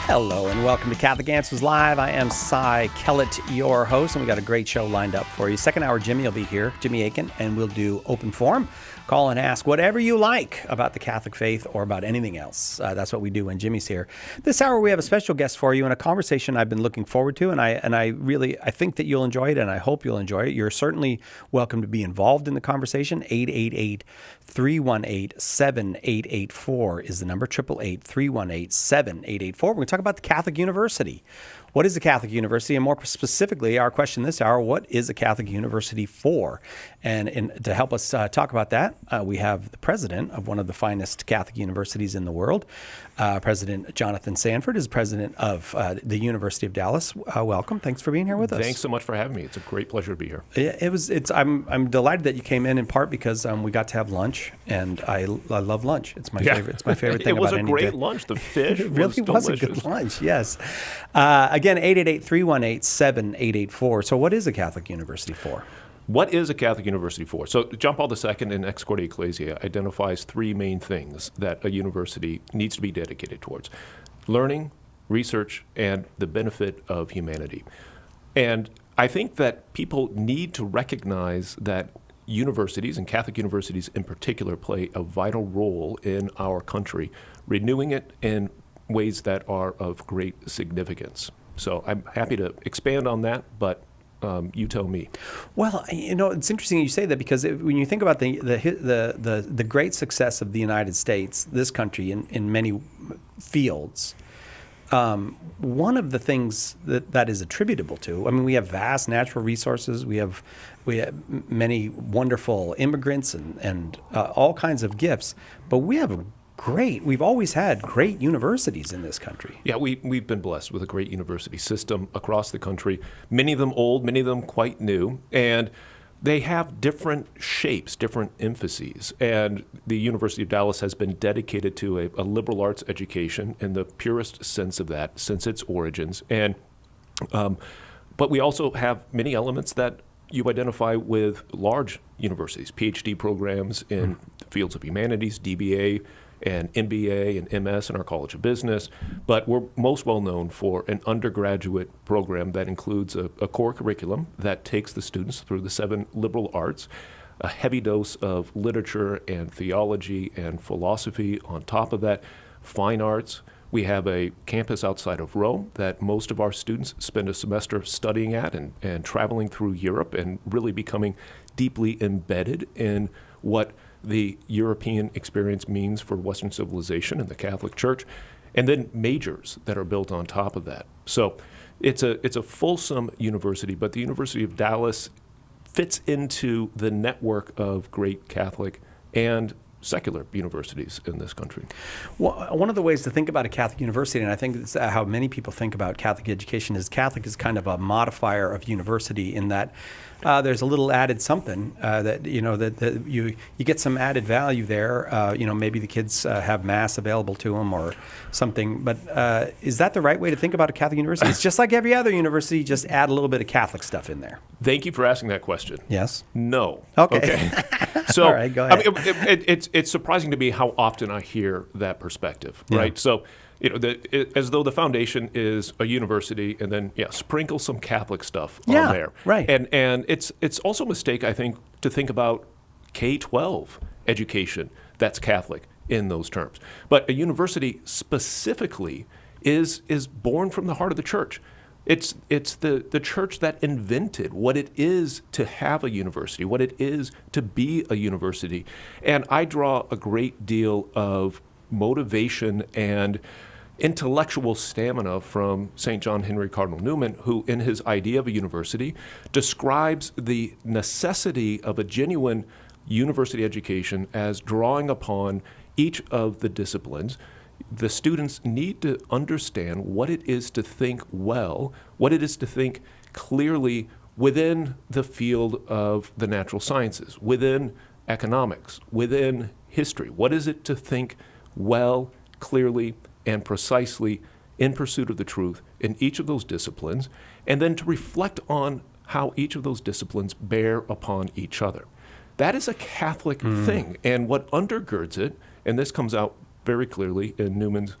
Hello and welcome to Catholic Answers Live. I am Cy Kellett, your host, and we got a great show lined up for you. Second hour, Jimmy will be here, Jimmy Akin, and we'll do open forum. Call and ask whatever you like about the Catholic faith or about anything else. That's what we do when Jimmy's here. This hour, we have a special guest for you and a conversation I've been looking forward to, and I think that you'll enjoy it, and I hope you'll enjoy it. You're certainly welcome to be involved in the conversation. 888-318-7884 is the number. 888-318-7884. We're going to talk about the Catholic University. What is a Catholic University? And more specifically, our question this hour, what is a Catholic University for? And to help us talk about that, we have the president of one of the finest Catholic universities in the world. President Jonathan Sanford is president of the University of Dallas. Welcome. Thanks for being here with us. Thanks so much for having me. It's a great pleasure to be here. I'm delighted that you came in part because we got to have lunch, and I love lunch. It's my favorite. It's my favorite thing about any day. It was a great lunch. The fish it really was a good lunch. Yes. Again, 888-318-7884. So, what is a Catholic University for? What is a Catholic University for? So John Paul II in Ex Corde Ecclesiae identifies three main things that a university needs to be dedicated towards: learning, research, and the benefit of humanity. And I think that people need to recognize that universities, and Catholic universities in particular, play a vital role in our country, renewing it in ways that are of great significance. So I'm happy to expand on that, but you tell me. Well, it's interesting you say that because when you think about the great success of the United States, this country in many fields, one of the things that is attributable to, we have vast natural resources, we have many wonderful immigrants and all kinds of gifts, but we've always had great universities in this country. Yeah, we've been blessed with a great university system across the country, many of them old, many of them quite new, and they have different shapes, different emphases. And the University of Dallas has been dedicated to a liberal arts education in the purest sense of that since its origins. And but we also have many elements that you identify with large universities, PhD programs in the fields of humanities, DBA, and MBA and MS in our College of Business, but we're most well known for an undergraduate program that includes a core curriculum that takes the students through the 7 liberal arts, a heavy dose of literature and theology and philosophy on top of that, fine arts. We have a campus outside of Rome that most of our students spend a semester studying at and traveling through Europe and really becoming deeply embedded in what the European experience means for Western civilization and the Catholic Church, and then majors that are built on top of that. So it's a fulsome university, but the University of Dallas fits into the network of great Catholic and secular universities in this country. Well, one of the ways to think about a Catholic university, and I think it's how many people think about Catholic education, is Catholic is kind of a modifier of university in that there's a little added something that you get some added value there. Maybe the kids have Mass available to them or something. But is that the right way to think about a Catholic university? It's just like every other university, just add a little bit of Catholic stuff in there. Thank you for asking that question. Yes. No. Okay. So all right, go ahead. It's surprising to me how often I hear that perspective, right? Yeah. So, as though the foundation is a university, and then sprinkle some Catholic stuff on there, right? And it's also a mistake, I think, to think about K-12 education that's Catholic in those terms. But a university specifically is born from the heart of the Church. It's the Church that invented what it is to have a university, what it is to be a university. And I draw a great deal of motivation and intellectual stamina from St. John Henry Cardinal Newman, who in his idea of a university describes the necessity of a genuine university education as drawing upon each of the disciplines. The students need to understand what it is to think well, what it is to think clearly within the field of the natural sciences, within economics, within history. What is it to think well, clearly, and precisely in pursuit of the truth in each of those disciplines, and then to reflect on how each of those disciplines bear upon each other. That is a Catholic thing, and what undergirds it, and this comes out very clearly in Newman's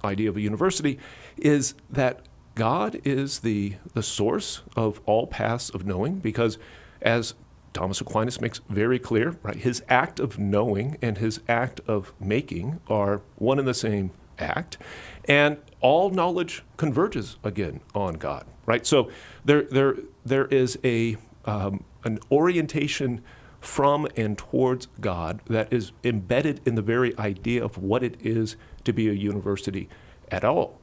idea of a university is that God is the source of all paths of knowing, because as Thomas Aquinas makes very clear, right, his act of knowing and his act of making are one and the same act, and all knowledge converges again on God, right? So there is an orientation from and towards God that is embedded in the very idea of what it is to be a university at all.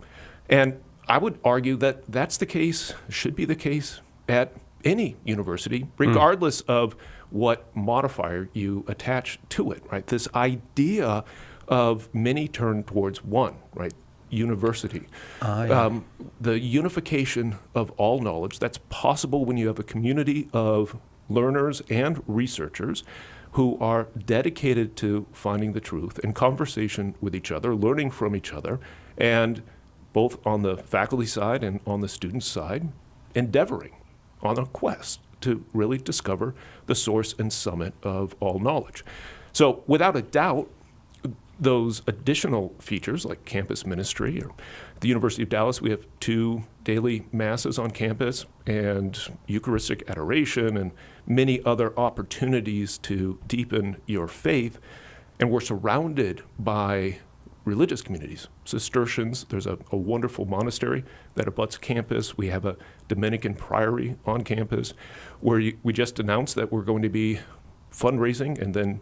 And I would argue that that's the case, should be the case at any university, regardless of what modifier you attach to it, right? This idea of many turn towards one, right? University. Yeah. The unification of all knowledge, that's possible when you have a community of learners and researchers who are dedicated to finding the truth in conversation with each other, learning from each other, and both on the faculty side and on the student side, endeavoring on a quest to really discover the source and summit of all knowledge. So without a doubt, those additional features like campus ministry, or at the University of Dallas, we have 2 daily masses on campus and Eucharistic adoration and many other opportunities to deepen your faith. And we're surrounded by religious communities. Cistercians, there's a wonderful monastery that abuts campus. We have a Dominican priory on campus where we just announced that we're going to be fundraising and then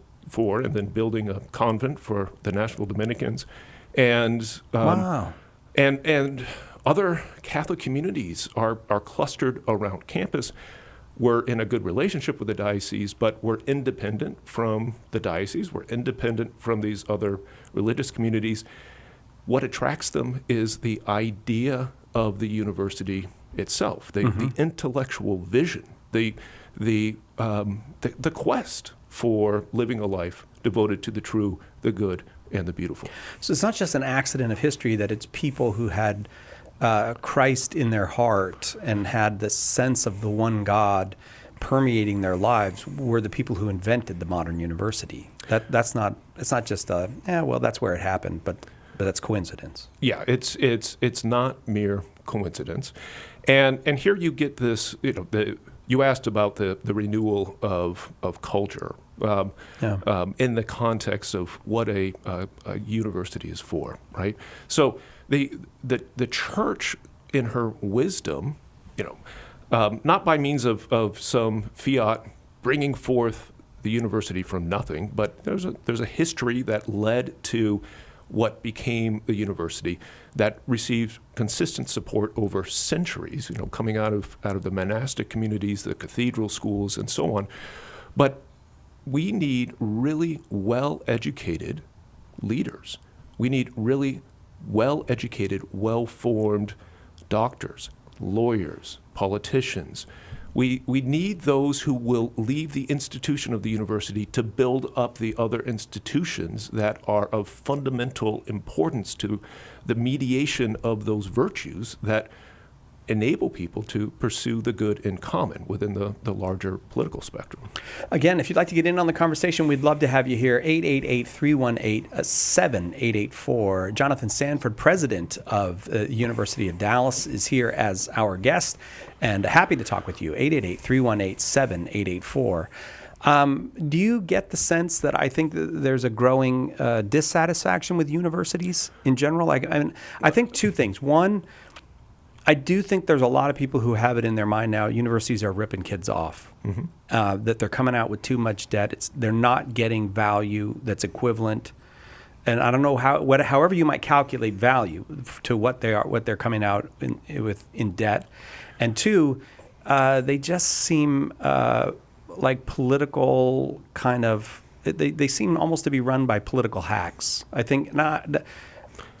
building a convent for the Nashville Dominicans, and Wow. and other Catholic communities are clustered around campus. We're in a good relationship with the diocese, but we're independent from the diocese. We're independent from these other religious communities. What attracts them is the idea of the university itself, the intellectual vision, the quest for living a life devoted to the true, the good, and the beautiful. So it's not just an accident of history that it's people who had Christ in their heart and had the sense of the one God permeating their lives were the people who invented the modern university. It's not just that's where it happened, but that's coincidence. Yeah, it's not mere coincidence. And here you get this, you asked about the renewal of culture in the context of what a university is for, right? So the church, in her wisdom, not by means of some fiat bringing forth the university from nothing, but there's a history that led to what became the university that received consistent support over centuries, coming out of the monastic communities, the cathedral schools, and so on. But we need really well-educated leaders. We need really well-educated, well-formed doctors, lawyers, politicians. We need those who will leave the institution of the university to build up the other institutions that are of fundamental importance to the mediation of those virtues that enable people to pursue the good in common within the larger political spectrum. Again, if you'd like to get in on the conversation, we'd love to have you here. 888-318-7884. Jonathan Sanford, president of the University of Dallas, is here as our guest, and happy to talk with you. 888-318-7884. Do you get the sense that I think that there's a growing dissatisfaction with universities in general? I think 2 things. One, I do think there's a lot of people who have it in their mind now, universities are ripping kids off, that they're coming out with too much debt. They're not getting value that's equivalent. And I don't know however you might calculate value to what they're coming out with in debt. And 2, they just seem like political kind of, they seem almost to be run by political hacks. I'm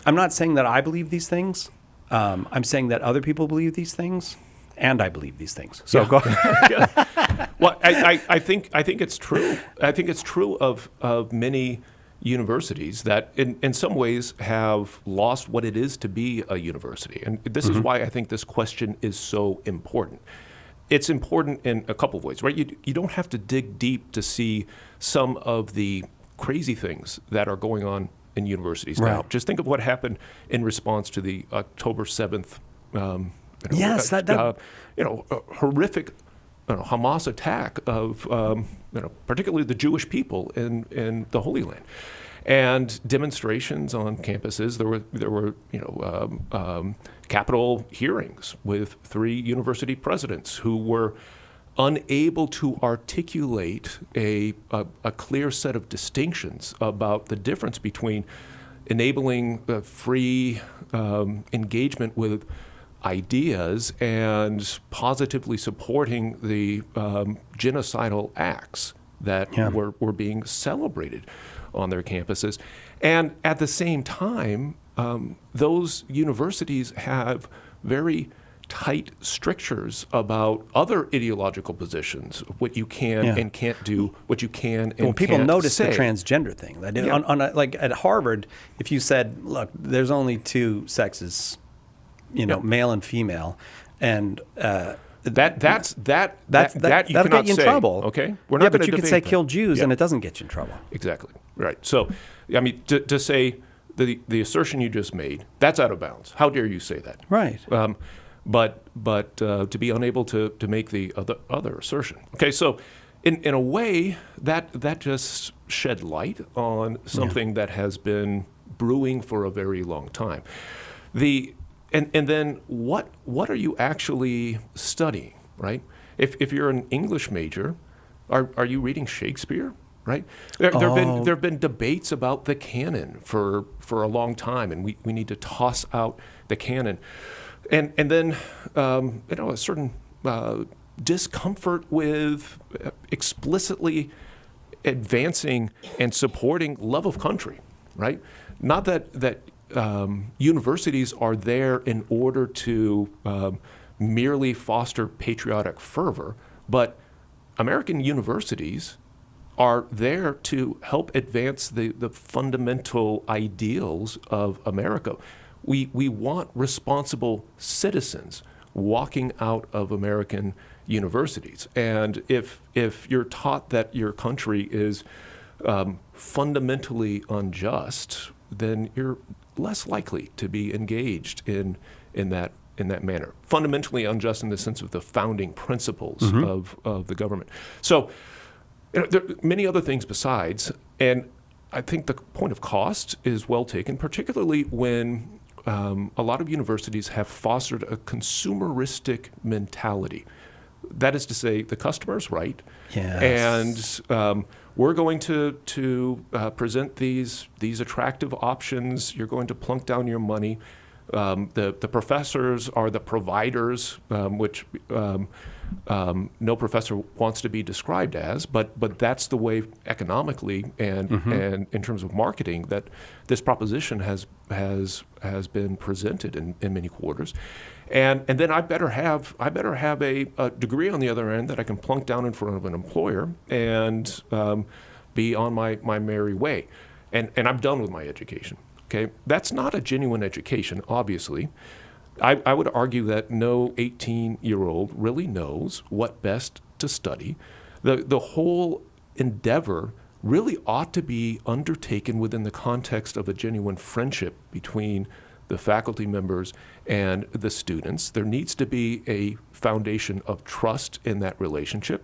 not saying that I believe these things. I'm saying that other people believe these things, and I believe these things. So go ahead. Well, I think it's true. I think it's true of many universities that in some ways have lost what it is to be a university. And this is why I think this question is so important. It's important in a couple of ways, right? You don't have to dig deep to see some of the crazy things that are going on in universities now. Right. Just think of what happened in response to the October 7th, Yes, that- horrific Hamas attack of particularly the Jewish people in the Holy Land, and demonstrations on campuses. There were Capitol hearings with 3 university presidents who were unable to articulate a clear set of distinctions about the difference between enabling free engagement with ideas and positively supporting the genocidal acts that were being celebrated on their campuses. And at the same time, those universities have very tight strictures about other ideological positions, what you can and can't do, what you can and Well, people can't notice say. the transgender thing. Like at Harvard, if you said, "Look, there's only 2 sexes, male and female," and That you that'll cannot get you in say, trouble. Okay, we're not but gonna you could debate say that. kill Jews, Yeah. and it doesn't get you in trouble. Exactly. Right. So, I mean, to say the assertion you just made, that's out of bounds. How dare you say that? Right. But to be unable to make the other assertion. Okay. So, in a way, that just shed light on something that has been brewing for a very long time. And then what are you actually studying, right? If you're an English major, are you reading Shakespeare, right? There have been debates about the canon for a long time, and we need to toss out the canon, and then a certain discomfort with explicitly advancing and supporting love of country, right? Not that universities are there in order to merely foster patriotic fervor, but American universities are there to help advance the fundamental ideals of America. We want responsible citizens walking out of American universities. And if you're taught that your country is fundamentally unjust, then you're less likely to be engaged in that manner. Fundamentally unjust in the sense of the founding principles of the government. So there are many other things besides, and I think the point of cost is well taken, particularly when a lot of universities have fostered a consumeristic mentality. That is to say, the customer's right, Yes. and we're going to present these attractive options. You're going to plunk down your money. The professors are the providers, which no professor wants to be described as, but that's the way economically and in terms of marketing that this proposition has been presented in many quarters. And then I better have a degree on the other end that I can plunk down in front of an employer and be on my merry way. And I'm done with my education. Okay, that's not a genuine education, obviously. I would argue that no 18-year-old really knows what best to study. The whole endeavor really ought to be undertaken within the context of a genuine friendship between the faculty members and the students. There needs to be a foundation of trust in that relationship.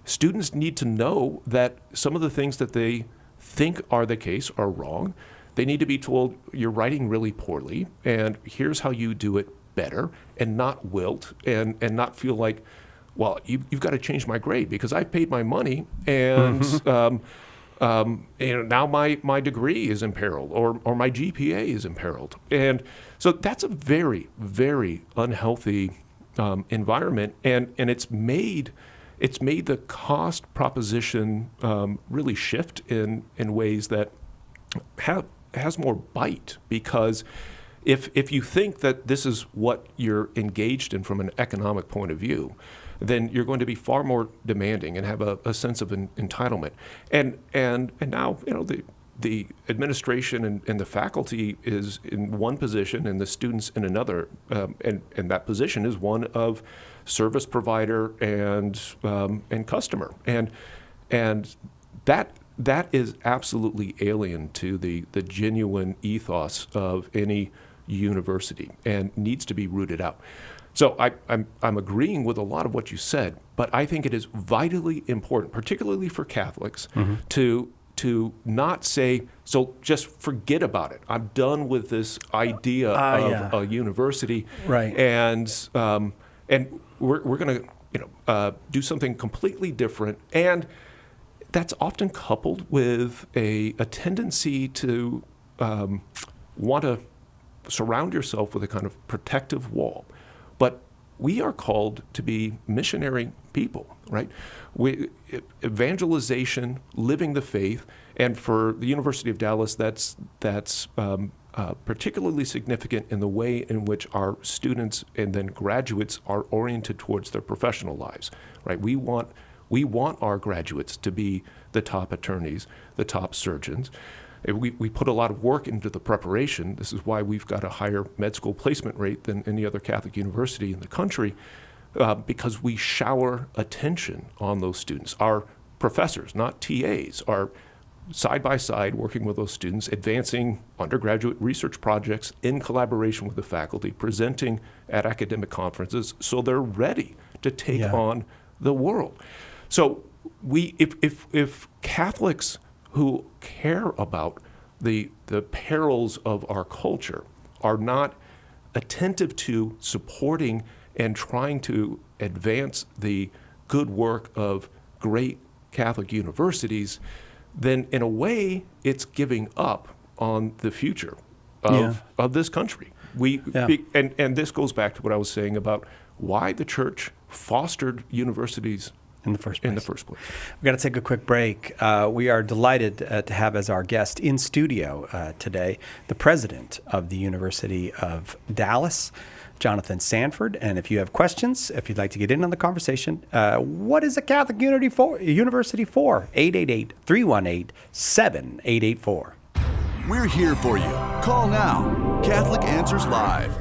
Students need to know that some of the things that they think are the case are wrong. They need to be told, you're writing really poorly, and here's how you do it better, and not wilt, and not feel like, well, you've got to change my grade because I've paid my money, and now my degree is imperiled, or my GPA is imperiled. And so that's a very, very unhealthy environment, and it's made the cost proposition really shift in ways that has more bite, because if you think that this is what you're engaged in from an economic point of view, then you're going to be far more demanding and have a sense of entitlement. And now the administration and the faculty is in one position and the students in another, and that position is one of service provider and customer, and that that is absolutely alien to the genuine ethos of any university and needs to be rooted out. So I'm agreeing with a lot of what you said, but I think it is vitally important, particularly for Catholics, to not say, so just forget about it. I'm done with this idea of a university, Right? And we're going to do something completely different, and that's often coupled with a tendency to want to surround yourself with a kind of protective wall. But we are called to be missionary people, right? Evangelization, living the faith, and for the University of Dallas, that's particularly significant in the way in which our students and then graduates are oriented towards their professional lives, right? We want our graduates to be the top attorneys, the top surgeons. We put a lot of work into the preparation. This is why we've got a higher med school placement rate than any other Catholic university in the country, because we shower attention on those students. Our professors, not TAs, are side by side working with those students, advancing undergraduate research projects in collaboration with the faculty, presenting at academic conferences so they're ready to take on the world. So if Catholics who care about the perils of our culture are not attentive to supporting and trying to advance the good work of great Catholic universities, then in a way it's giving up on the future of this country. And this goes back to what I was saying about why the church fostered universities in the first place. We've got to take a quick break. We are delighted to have as our guest in studio today the president of the University of Dallas, Jonathan Sanford. And if you have questions, if you'd like to get in on the conversation, what is a Catholic University for? 888-318-7884. We're here for you. Call now. Catholic Answers Live.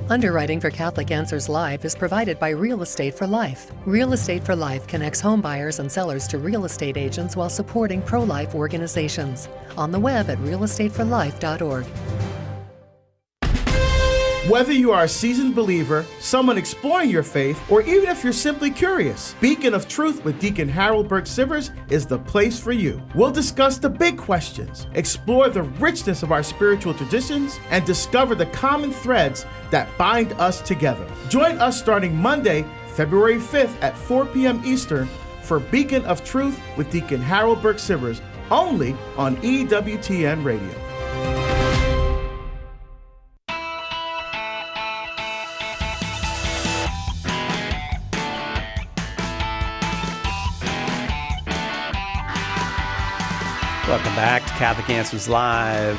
Underwriting for Catholic Answers Live is provided by Real Estate for Life. Real Estate for Life connects home buyers and sellers to real estate agents while supporting pro-life organizations. On the web at realestateforlife.org. Whether you are a seasoned believer, someone exploring your faith, or even if you're simply curious, Beacon of Truth with Deacon Harold Burke-Sivers is the place for you. We'll discuss the big questions, explore the richness of our spiritual traditions, and discover the common threads that bind us together. Join us starting Monday, February 5th at 4 p.m. Eastern for Beacon of Truth with Deacon Harold Burke-Sivers, only on EWTN Radio. Welcome back to Catholic Answers Live.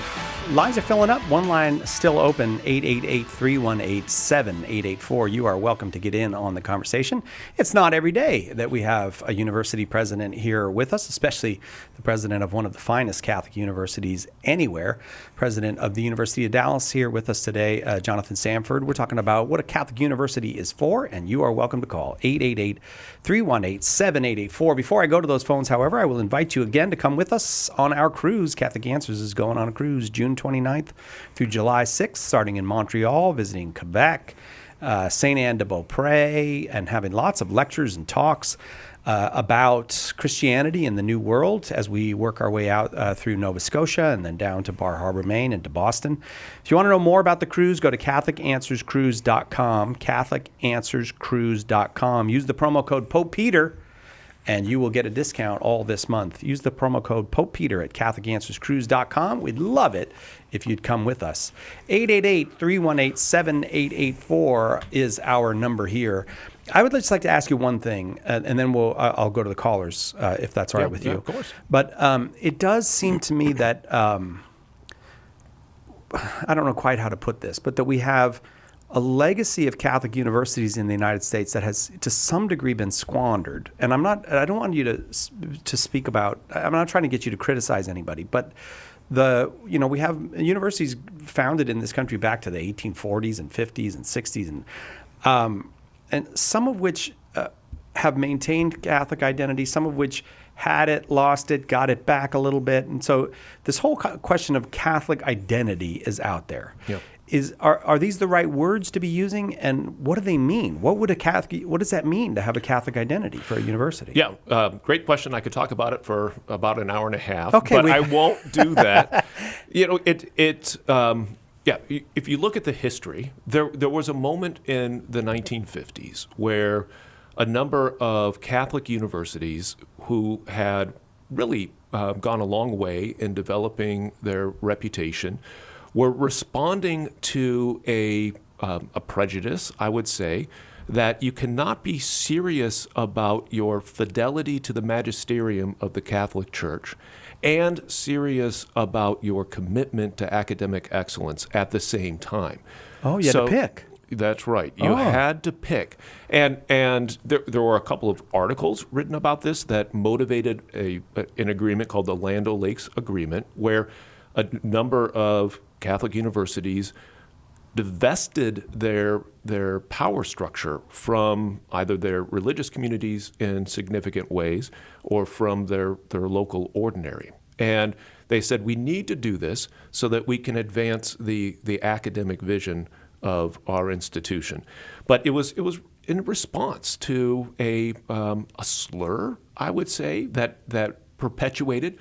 Lines are filling up. One line still open, 888-318-7884. You are welcome to get in on the conversation. It's not every day that we have a university president here with us, especially the president of one of the finest Catholic universities anywhere, president of the University of Dallas here with us today, Jonathan Sanford. We're talking about what a Catholic university is for, and you are welcome to call 888-318-7884. Before I go to those phones, however, I will invite you again to come with us on our cruise. Catholic Answers is going on a cruise June 29th through July 6th, starting in Montreal, visiting Quebec, St. Anne de Beaupré, and having lots of lectures and talks about Christianity in the New World as we work our way out through Nova Scotia and then down to Bar Harbor, Maine, and to Boston. If you want to know more about the cruise, go to CatholicAnswersCruise.com, CatholicAnswersCruise.com. Use the promo code Pope Peter, and you will get a discount all this month. Use the promo code Pope Peter at CatholicAnswersCruise.com. We'd love it if you'd come with us. 888-318-7884 is our number here. I would just like to ask you one thing, and then I'll go to the callers if that's all right with you. Of course. But it does seem to me that, I don't know quite how to put this, but that we have a legacy of Catholic universities in the United States that has, to some degree, been squandered. And I don't want you to speak about. I'm not trying to get you to criticize anybody, but we have universities founded in this country back to the 1840s and 50s and 60s, and some of which have maintained Catholic identity, some of which had it, lost it, got it back a little bit. And so this whole question of Catholic identity is out there. Yep. Are these the right words to be using, and what do they mean? What does that mean to have a Catholic identity for a university? Yeah, great question. I could talk about it for about an hour and a half, Okay, but I won't do that. If you look at the history, there was a moment in the 1950s where a number of Catholic universities who had really gone a long way in developing their reputation were responding to a prejudice, I would say, that you cannot be serious about your fidelity to the magisterium of the Catholic Church and serious about your commitment to academic excellence at the same time. Oh, you had to pick. That's right. You had to pick. And there were a couple of articles written about this that motivated an agreement called the Land O'Lakes Agreement, where a number of Catholic universities divested their power structure from either their religious communities in significant ways or from their local ordinary. And they said, we need to do this so that we can advance the academic vision of our institution. But it was in response to a slur, I would say, that perpetuated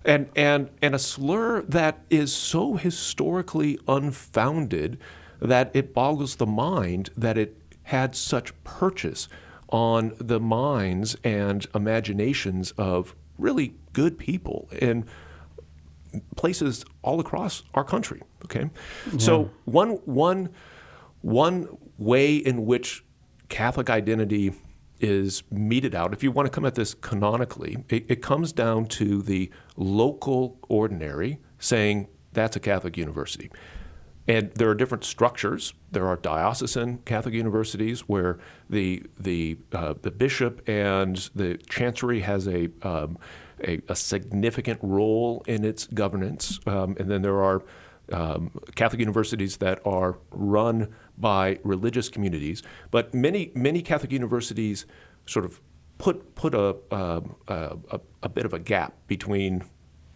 and a slur that is so historically unfounded that it boggles the mind that it had such purchase on the minds and imaginations of really good people in places all across our country. Okay, so one way in which Catholic identity is meted out, if you want to come at this canonically, it comes down to the local ordinary saying that's a Catholic university. And there are different structures. There are diocesan Catholic universities where the bishop and the chancery has a significant role in its governance. And then there are Catholic universities that are run by religious communities. But many Catholic universities sort of put a bit of a gap between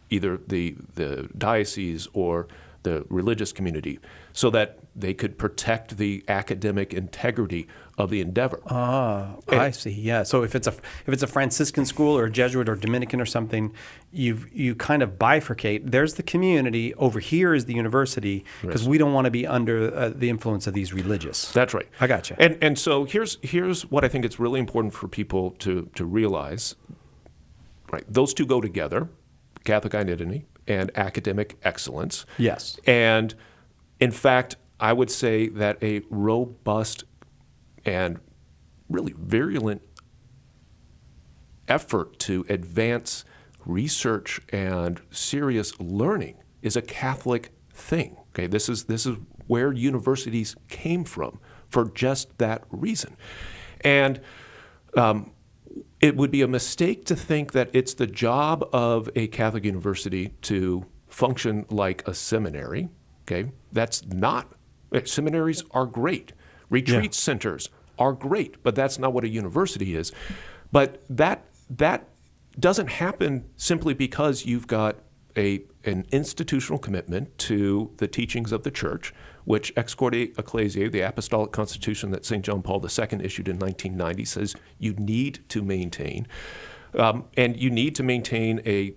either the diocese or the religious community, so that they could protect the academic integrity of the endeavor. I see. Yeah. So if it's a Franciscan school or a Jesuit or Dominican or something, you kind of bifurcate. There's the community. Over here is the university, because we don't want to be under the influence of these religious. That's right. I gotcha. And so here's what I think it's really important for people to realize. Right. Those two go together: Catholic identity and academic excellence. Yes. And in fact, I would say that a robust and really virulent effort to advance research and serious learning is a Catholic thing. Okay, this is where universities came from for just that reason. And it would be a mistake to think that it's the job of a Catholic university to function like a seminary. Okay, that's not. Seminaries are great. Retreat centers are great, but that's not what a university is. But that doesn't happen simply because you've got an institutional commitment to the teachings of the Church, which Ex Corde Ecclesiae, the Apostolic Constitution that St. John Paul II issued in 1990, says you need to maintain. And you need to maintain a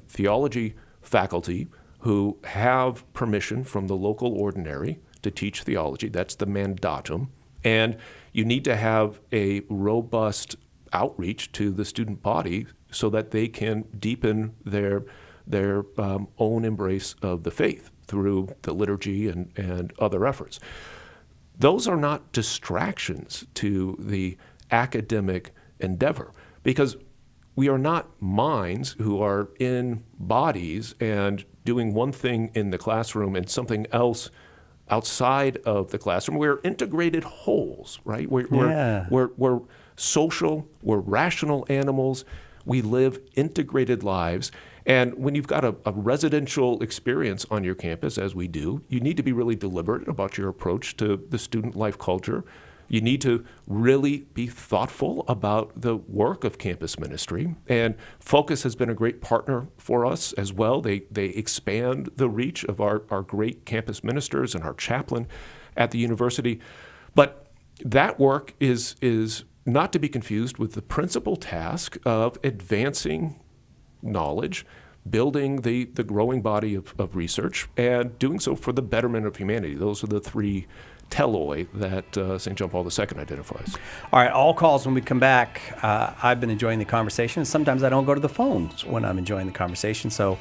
theology faculty who have permission from the local ordinary to teach theology. That's the mandatum. And you need to have a robust outreach to the student body so that they can deepen their own embrace of the faith through the liturgy and other efforts. Those are not distractions to the academic endeavor, because we are not minds who are in bodies and doing one thing in the classroom and something else outside of the classroom. We're integrated wholes, right? We're social, we're rational animals. We live integrated lives. And when you've got a residential experience on your campus, as we do, you need to be really deliberate about your approach to the student life culture. You need to really be thoughtful about the work of campus ministry. And Focus has been a great partner for us as well. They expand the reach of our great campus ministers and our chaplain at the university. But that work is not to be confused with the principal task of advancing knowledge, building the growing body of research, and doing so for the betterment of humanity. Those are the three teloi that St. John Paul II identifies. All right, all calls when we come back. I've been enjoying the conversation. Sometimes I don't go to the phones when I'm enjoying the conversation. So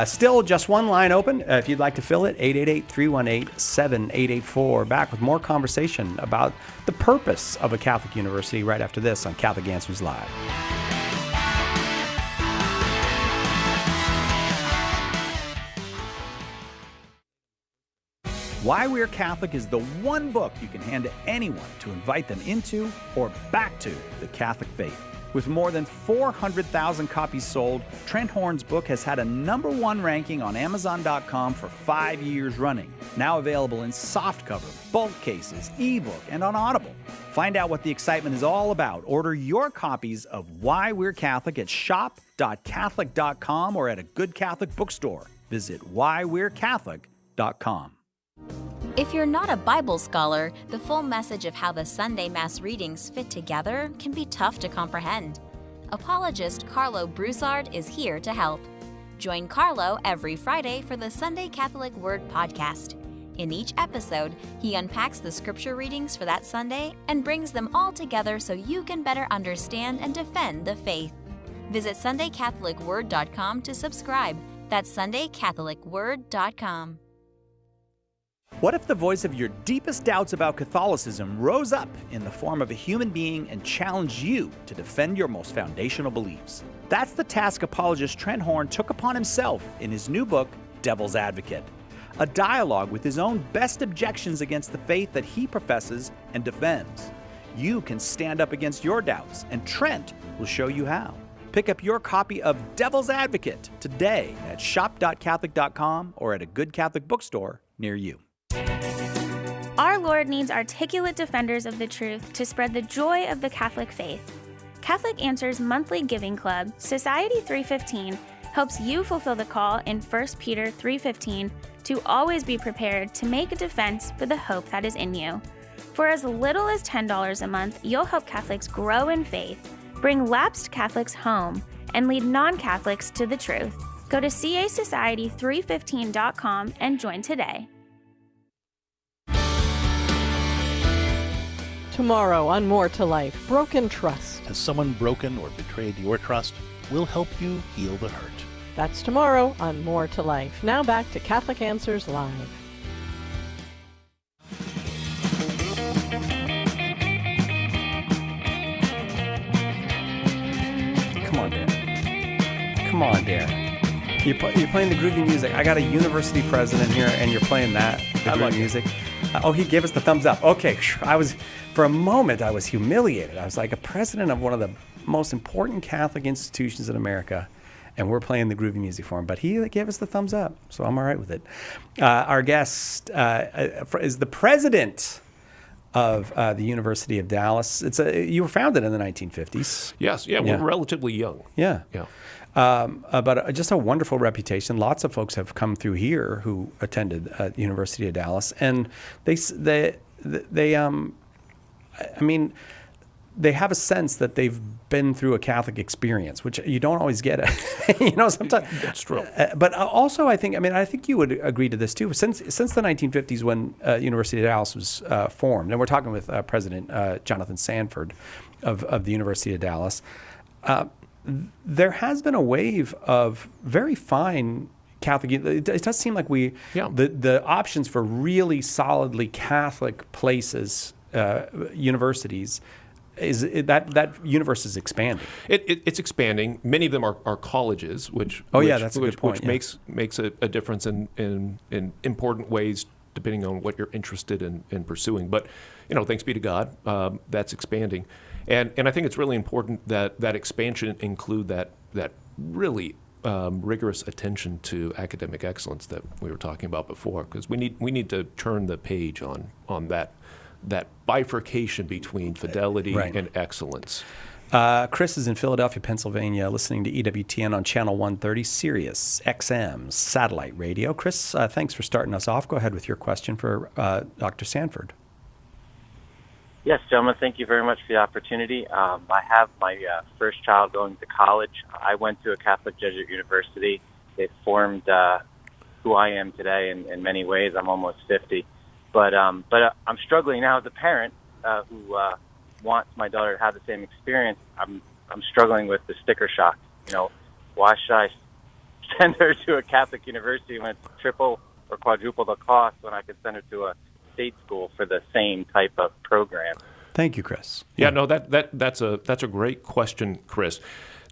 still just one line open. If you'd like to fill it, 888-318-7884. Back with more conversation about the purpose of a Catholic university right after this on Catholic Answers Live. Why We're Catholic is the one book you can hand to anyone to invite them into or back to the Catholic faith. With more than 400,000 copies sold, Trent Horn's book has had a #1 ranking on Amazon.com for 5 years running. Now available in softcover, bulk cases, ebook, and on Audible. Find out what the excitement is all about. Order your copies of Why We're Catholic at shop.catholic.com or at a good Catholic bookstore. Visit whywe'recatholic.com. If you're not a Bible scholar, the full message of how the Sunday Mass readings fit together can be tough to comprehend. Apologist Carlo Broussard is here to help. Join Carlo every Friday for the Sunday Catholic Word podcast. In each episode, he unpacks the scripture readings for that Sunday and brings them all together so you can better understand and defend the faith. Visit SundayCatholicWord.com to subscribe. That's SundayCatholicWord.com. What if the voice of your deepest doubts about Catholicism rose up in the form of a human being and challenged you to defend your most foundational beliefs? That's the task apologist Trent Horn took upon himself in his new book, Devil's Advocate, a dialogue with his own best objections against the faith that he professes and defends. You can stand up against your doubts, and Trent will show you how. Pick up your copy of Devil's Advocate today at shop.catholic.com or at a good Catholic bookstore near you. Our Lord needs articulate defenders of the truth to spread the joy of the Catholic faith. Catholic Answers Monthly Giving Club, Society 315, helps you fulfill the call in 1 Peter 3:15 to always be prepared to make a defense for the hope that is in you. For as little as $10 a month, you'll help Catholics grow in faith, bring lapsed Catholics home, and lead non-Catholics to the truth. Go to casociety315.com and join today. Tomorrow on More to Life, broken trust. Has someone broken or betrayed your trust? We'll help you heal the hurt. That's tomorrow on More to Life. Now back to Catholic Answers Live. Come on, Darren. Come on, Darren. You're playing the groovy music. I got a university president here, and you're playing the groovy music. Oh, he gave us the thumbs up. Okay, for a moment, I was humiliated. I was like a president of one of the most important Catholic institutions in America, and we're playing the groovy music for him. But he gave us the thumbs up, so I'm all right with it. Our guest is the president of the University of Dallas. You were founded in the 1950s. Yes, we're relatively young. Yeah. But just a wonderful reputation. Lots of folks have come through here who attended the University of Dallas, and they have a sense that they've been through a Catholic experience, which you don't always get. Sometimes that's true. But also, I think you would agree to this too. Since the 1950s, when University of Dallas was formed, and we're talking with President Jonathan Sanford of the University of Dallas. There has been a wave of very fine Catholic. It does seem like the options for really solidly Catholic places, universities, that universe is expanding. It's expanding. Many of them are colleges, which that's a good point. Which makes a difference in important ways depending on what you're interested in pursuing. But thanks be to God, that's expanding. And I think it's really important that expansion include that really rigorous attention to academic excellence that we were talking about before, because we need to turn the page on that that bifurcation between fidelity Right. and excellence. Chris is in Philadelphia, Pennsylvania, listening to EWTN on Channel 130, Sirius XM satellite radio. Chris, thanks for starting us off. Go ahead with your question for Dr. Sanford. Yes, gentlemen, thank you very much for the opportunity. I have my first child going to college. I went to a Catholic Jesuit university. It formed who I am today in many ways. I'm almost 50. But I'm struggling now as a parent who wants my daughter to have the same experience. I'm struggling with the sticker shock. You know, why should I send her to a Catholic university when it's triple or quadruple the cost when I could send her to a state school for the same type of program? Thank you, Chris. Yeah, no, that's a great question, Chris.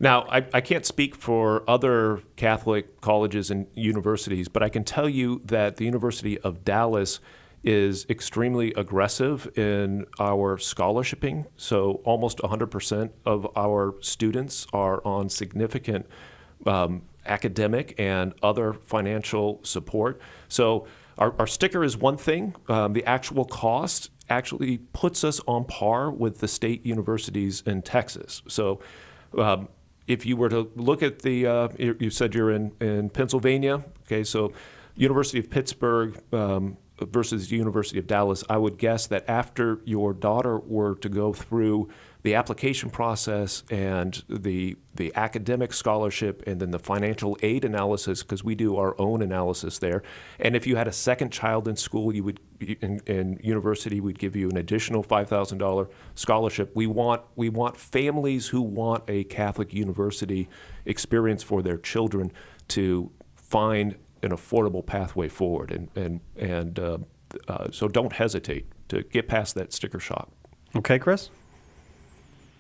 Now, I can't speak for other Catholic colleges and universities, but I can tell you that the University of Dallas is extremely aggressive in our scholarshiping. So almost 100% of our students are on significant academic and other financial support. So our sticker is one thing. The actual cost actually puts us on par with the state universities in Texas. So if you were to look at the, you said you're in Pennsylvania, okay, so University of Pittsburgh versus University of Dallas, I would guess that after your daughter were to go through the application process and the academic scholarship and then the financial aid analysis, because we do our own analysis there, and if you had a second child in school, you would in university, we'd give you an additional $5,000 scholarship. We want families who want a Catholic university experience for their children to find an affordable pathway forward, and so don't hesitate to get past that sticker shock. Okay, Chris?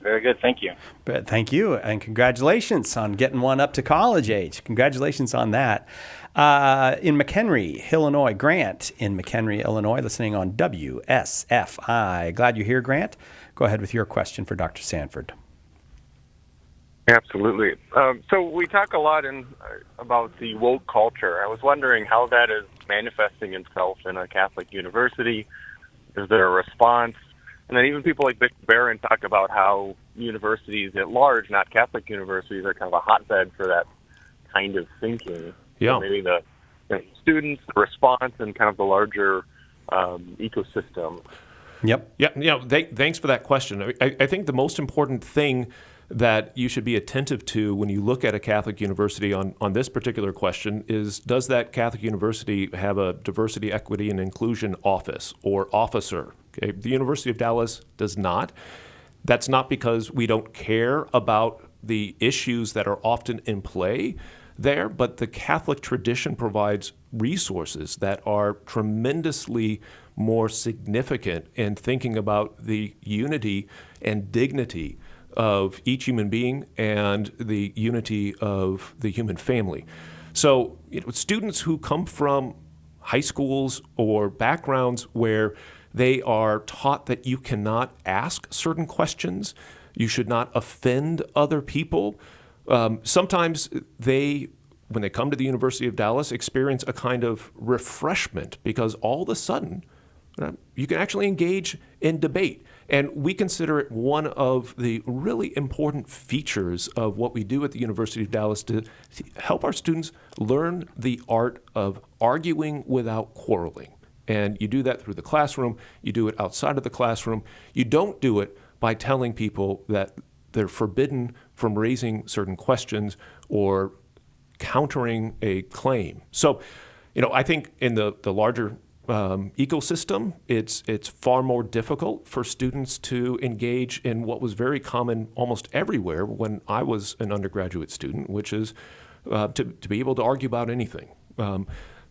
Very good. Thank you. But thank you, and congratulations on getting one up to college age. Congratulations on that. In McHenry, Illinois, Grant in McHenry, Illinois, listening on WSFI. Glad you're here, Grant. Go ahead with your question for Dr. Sanford. Absolutely. So we talk a lot about the woke culture. I was wondering how that is manifesting itself in a Catholic university. Is there a response? And then even people like Vic Barron talk about how universities at large, not Catholic universities, are kind of a hotbed for that kind of thinking. Yeah. So maybe the students, the response, and kind of the larger ecosystem. Yep. Yeah. Thanks for that question. I think the most important thing that you should be attentive to when you look at a Catholic university on this particular question is, does that Catholic university have a diversity, equity, and inclusion office or officer? Okay. The University of Dallas does not. That's not because we don't care about the issues that are often in play there, but the Catholic tradition provides resources that are tremendously more significant in thinking about the unity and dignity of each human being and the unity of the human family. So, students who come from high schools or backgrounds where they are taught that you cannot ask certain questions, you should not offend other people. Sometimes when they come to the University of Dallas, experience a kind of refreshment because all of a sudden you can actually engage in debate. And we consider it one of the really important features of what we do at the University of Dallas to help our students learn the art of arguing without quarreling. And you do that through the classroom. You do it outside of the classroom. You don't do it by telling people that they're forbidden from raising certain questions or countering a claim. So, I think in the larger ecosystem, it's far more difficult for students to engage in what was very common almost everywhere when I was an undergraduate student, which is to be able to argue about anything.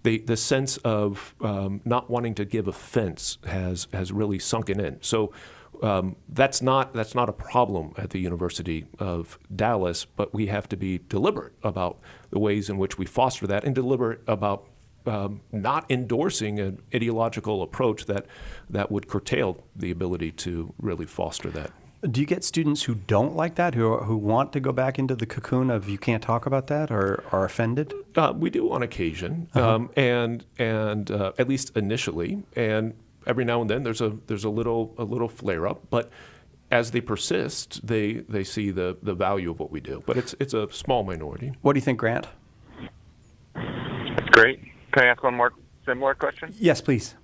The sense of not wanting to give offense has really sunken in. So that's not a problem at the University of Dallas, but we have to be deliberate about the ways in which we foster that and deliberate about not endorsing an ideological approach that would curtail the ability to really foster that. Do you get students who don't like that, who want to go back into the cocoon of you can't talk about that, or are offended? We do on occasion, and at least initially. And every now and then there's a little flare up, but as they persist, they see the value of what we do. But it's a small minority. What do you think, Grant? That's great. Can I ask one more similar question? Yes, please.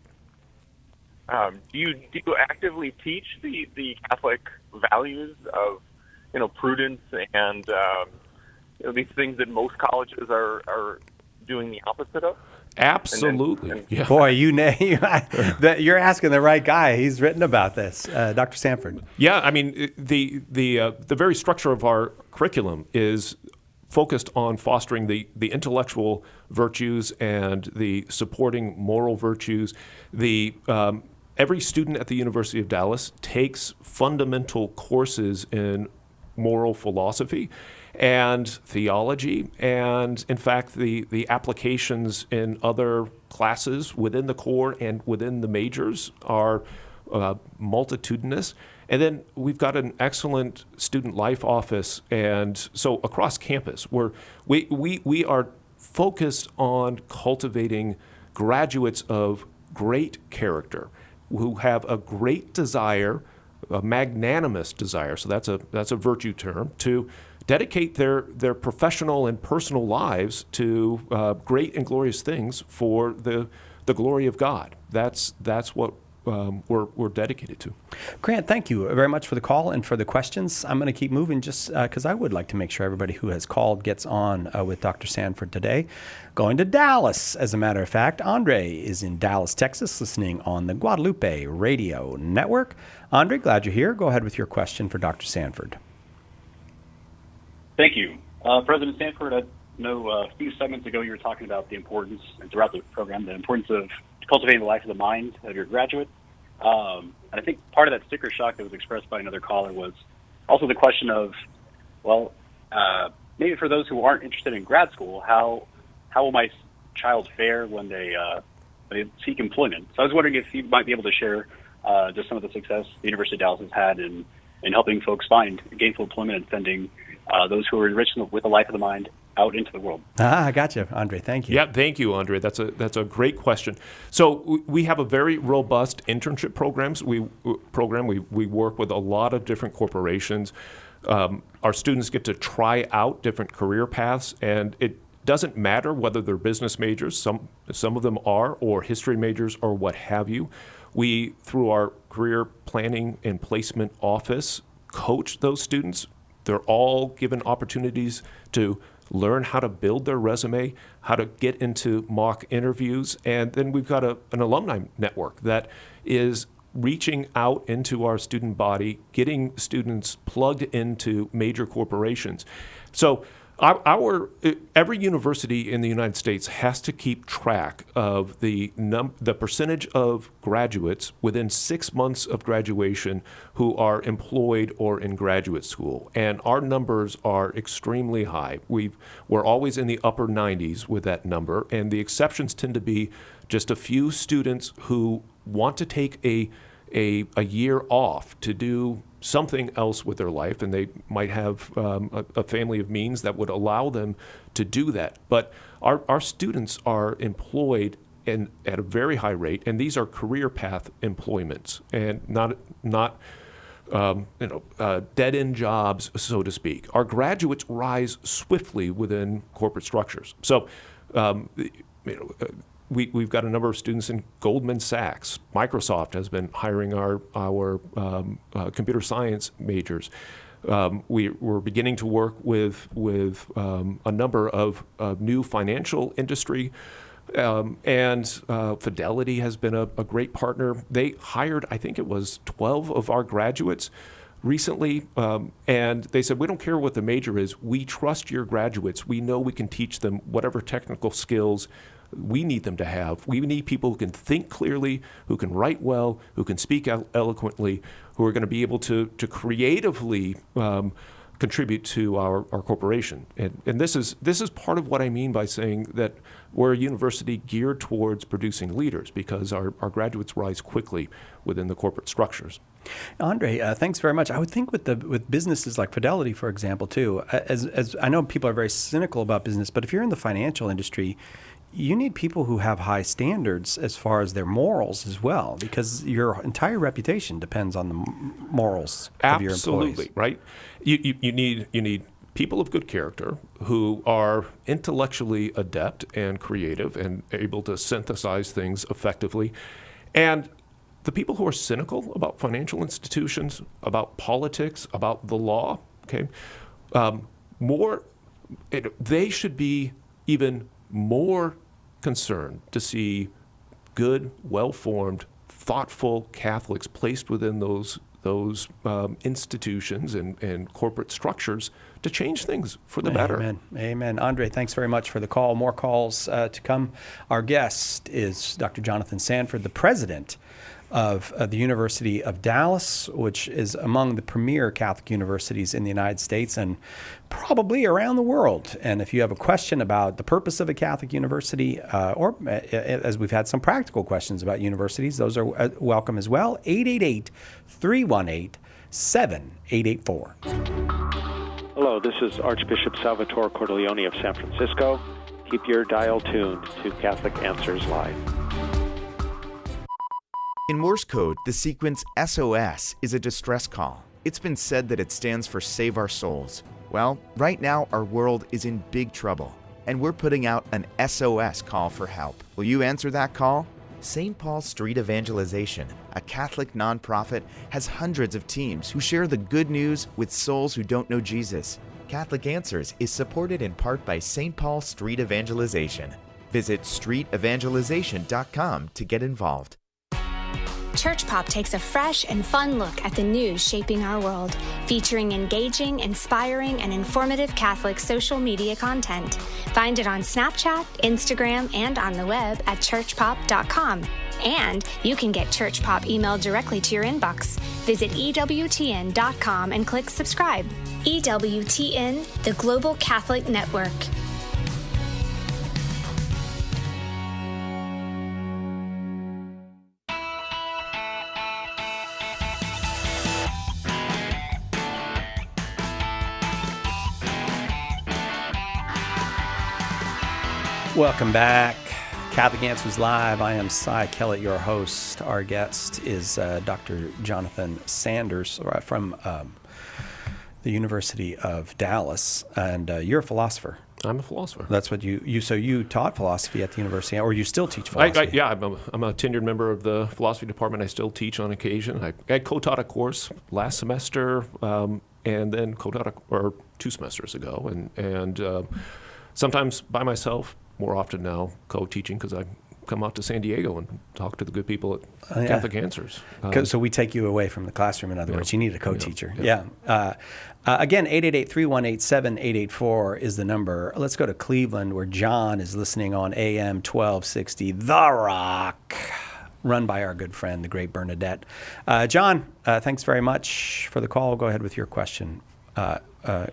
Do you actively teach the Catholic values of prudence and these things that most colleges are doing the opposite of? Absolutely. Yeah. Boy, you're asking the right guy. He's written about this, Dr. Sanford. Yeah, I mean, the very structure of our curriculum is focused on fostering the intellectual virtues and the supporting moral virtues. Every student at the University of Dallas takes fundamental courses in moral philosophy and theology, and in fact, the applications in other classes within the core and within the majors are multitudinous. And then we've got an excellent student life office, and so across campus, we are focused on cultivating graduates of great character who have a great desire, a magnanimous desire, so that's a virtue term, to dedicate their professional and personal lives to great and glorious things for the glory of God. That's what we're dedicated to. Grant, thank you very much for the call and for the questions. I'm going to keep moving just because I would like to make sure everybody who has called gets on with Dr. Sanford today. Going to Dallas, as a matter of fact. Andre is in Dallas, Texas, listening on the Guadalupe Radio Network. Andre, glad you're here. Go ahead with your question for Dr. Sanford. Thank you. President Sanford, I know a few segments ago you were talking about the importance, and throughout the program, the importance of cultivating the life of the mind of your graduate. And I think part of that sticker shock that was expressed by another caller was also the question of, maybe for those who aren't interested in grad school, how will my child fare when they seek employment? So I was wondering if you might be able to share just some of the success the University of Dallas has had in helping folks find gainful employment and sending those who are enriched with a life of the mind out into the world. I got you, Andre. Thank you. Yeah, thank you, Andre. That's a great question. So we have a very robust internship program. We work with a lot of different corporations. Our students get to try out different career paths, and it doesn't matter whether they're business majors. Some of them are, or history majors, or what have you. We, through our career planning and placement office, coach those students. They're all given opportunities to learn how to build their resume, how to get into mock interviews, and then we've got an alumni network that is reaching out into our student body, getting students plugged into major corporations. So every university in the United States has to keep track of the percentage of graduates within 6 months of graduation who are employed or in graduate school. And our numbers are extremely high. We're always in the upper 90s with that number, and the exceptions tend to be just a few students who want to take a year off to do something else with their life, and they might have a family of means that would allow them to do that. But our students are employed at a very high rate, and these are career path employments, and not dead-end jobs, so to speak. Our graduates rise swiftly within corporate structures. So, We've got a number of students in Goldman Sachs. Microsoft has been hiring our computer science majors. We're beginning to work with a number of new financial industry, and Fidelity has been a great partner. They hired, I think it was 12 of our graduates recently, and they said, we don't care what the major is. We trust your graduates. We know we can teach them whatever technical skills we need them to have. We need people who can think clearly, who can write well, who can speak eloquently, who are going to be able to creatively contribute to our corporation. And this is part of what I mean by saying that we're a university geared towards producing leaders, because our graduates rise quickly within the corporate structures. Andre, thanks very much. I would think with businesses like Fidelity, for example, too, as I know people are very cynical about business, but if you're in the financial industry, you need people who have high standards as far as their morals as well, because your entire reputation depends on the morals of your employees. Absolutely, right? You need people of good character who are intellectually adept and creative and able to synthesize things effectively. And the people who are cynical about financial institutions, about politics, about the law, okay, they should be even more concerned to see good, well-formed, thoughtful Catholics placed within those institutions and corporate structures to change things for the better. Amen. Amen. Andre, thanks very much for the call. More calls to come. Our guest is Dr. Jonathan Sandford, the president of the University of Dallas, which is among the premier Catholic universities in the United States and probably around the world. And if you have a question about the purpose of a Catholic university, or as we've had some practical questions about universities, those are welcome as well. 888-318-7884. Hello, this is Archbishop Salvatore Cordileone of San Francisco. Keep your dial tuned to Catholic Answers Live. In Morse code, the sequence SOS is a distress call. It's been said that it stands for Save Our Souls. Well, right now our world is in big trouble, and we're putting out an SOS call for help. Will you answer that call? St. Paul Street Evangelization, a Catholic nonprofit, has hundreds of teams who share the good news with souls who don't know Jesus. Catholic Answers is supported in part by St. Paul Street Evangelization. Visit streetevangelization.com to get involved. Church Pop takes a fresh and fun look at the news shaping our world, featuring engaging, inspiring, and informative Catholic social media content. Find it on Snapchat, Instagram, and on the web at churchpop.com. And you can get Church Pop emailed directly to your inbox. Visit EWTN.com and click subscribe. EWTN, the Global Catholic Network. Welcome back. Catholic Answers Live. I am Cy Kellett, your host. Our guest is Dr. Jonathan Sanders from the University of Dallas, and you're a philosopher. I'm a philosopher. That's what you taught philosophy at the university, or you still teach philosophy? I'm a tenured member of the philosophy department. I still teach on occasion. I co-taught a course last semester, and then co-taught two semesters ago, and sometimes by myself. More often now, co-teaching, because I come out to San Diego and talk to the good people at Catholic Answers. So we take you away from the classroom, in other words. You need a co-teacher. Again, 888-318-7884 is the number. Let's go to Cleveland, where John is listening on AM 1260, The Rock, run by our good friend, the great Bernadette. John, thanks very much for the call. Go ahead with your question. Go ahead.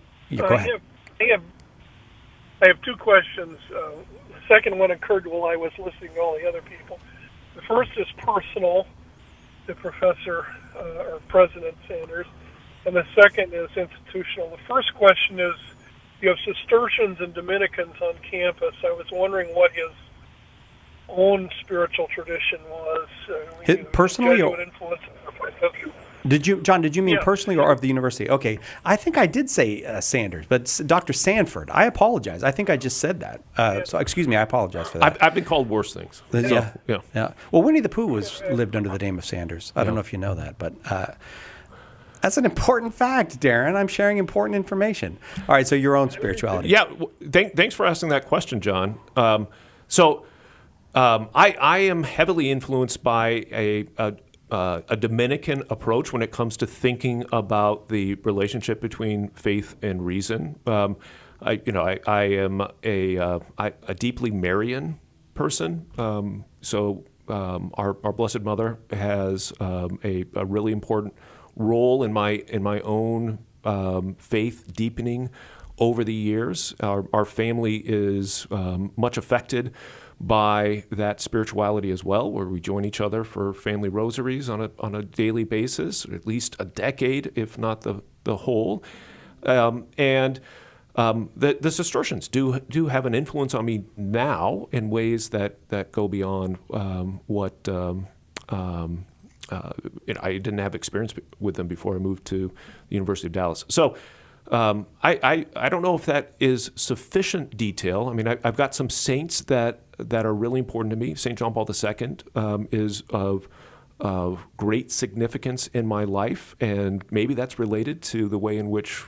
I have two questions. The second one occurred while I was listening to all the other people. The first is personal to Professor or President Sanders, and the second is institutional. The first question is, you have Cistercians and Dominicans on campus. I was wondering what his own spiritual tradition was. Personally, Did you mean Yeah. personally or of the university? Okay, I think I did say Sanders, but Dr. Sanford. I apologize. I think I just said that. So excuse me. I apologize for that. I've been called worse things. Yeah. Well, Winnie the Pooh lived under the name of Sanders. I don't know if you know that, but that's an important fact, Darren. I'm sharing important information. All right. So your own spirituality. Yeah. Thanks for asking that question, John. I am heavily influenced by a Dominican approach when it comes to thinking about the relationship between faith and reason. I am a deeply Marian person. Our Blessed Mother has a really important role in my own faith deepening over the years. Our family is much affected by that spirituality as well, where we join each other for family rosaries on a daily basis, or at least a decade, if not the whole. the Cistercians do have an influence on me now in ways that go beyond what I didn't have experience with them before I moved to the University of Dallas. So I don't know if that is sufficient detail. I mean, I've got some saints that are really important to me. St. John Paul II is of great significance in my life, and maybe that's related to the way in which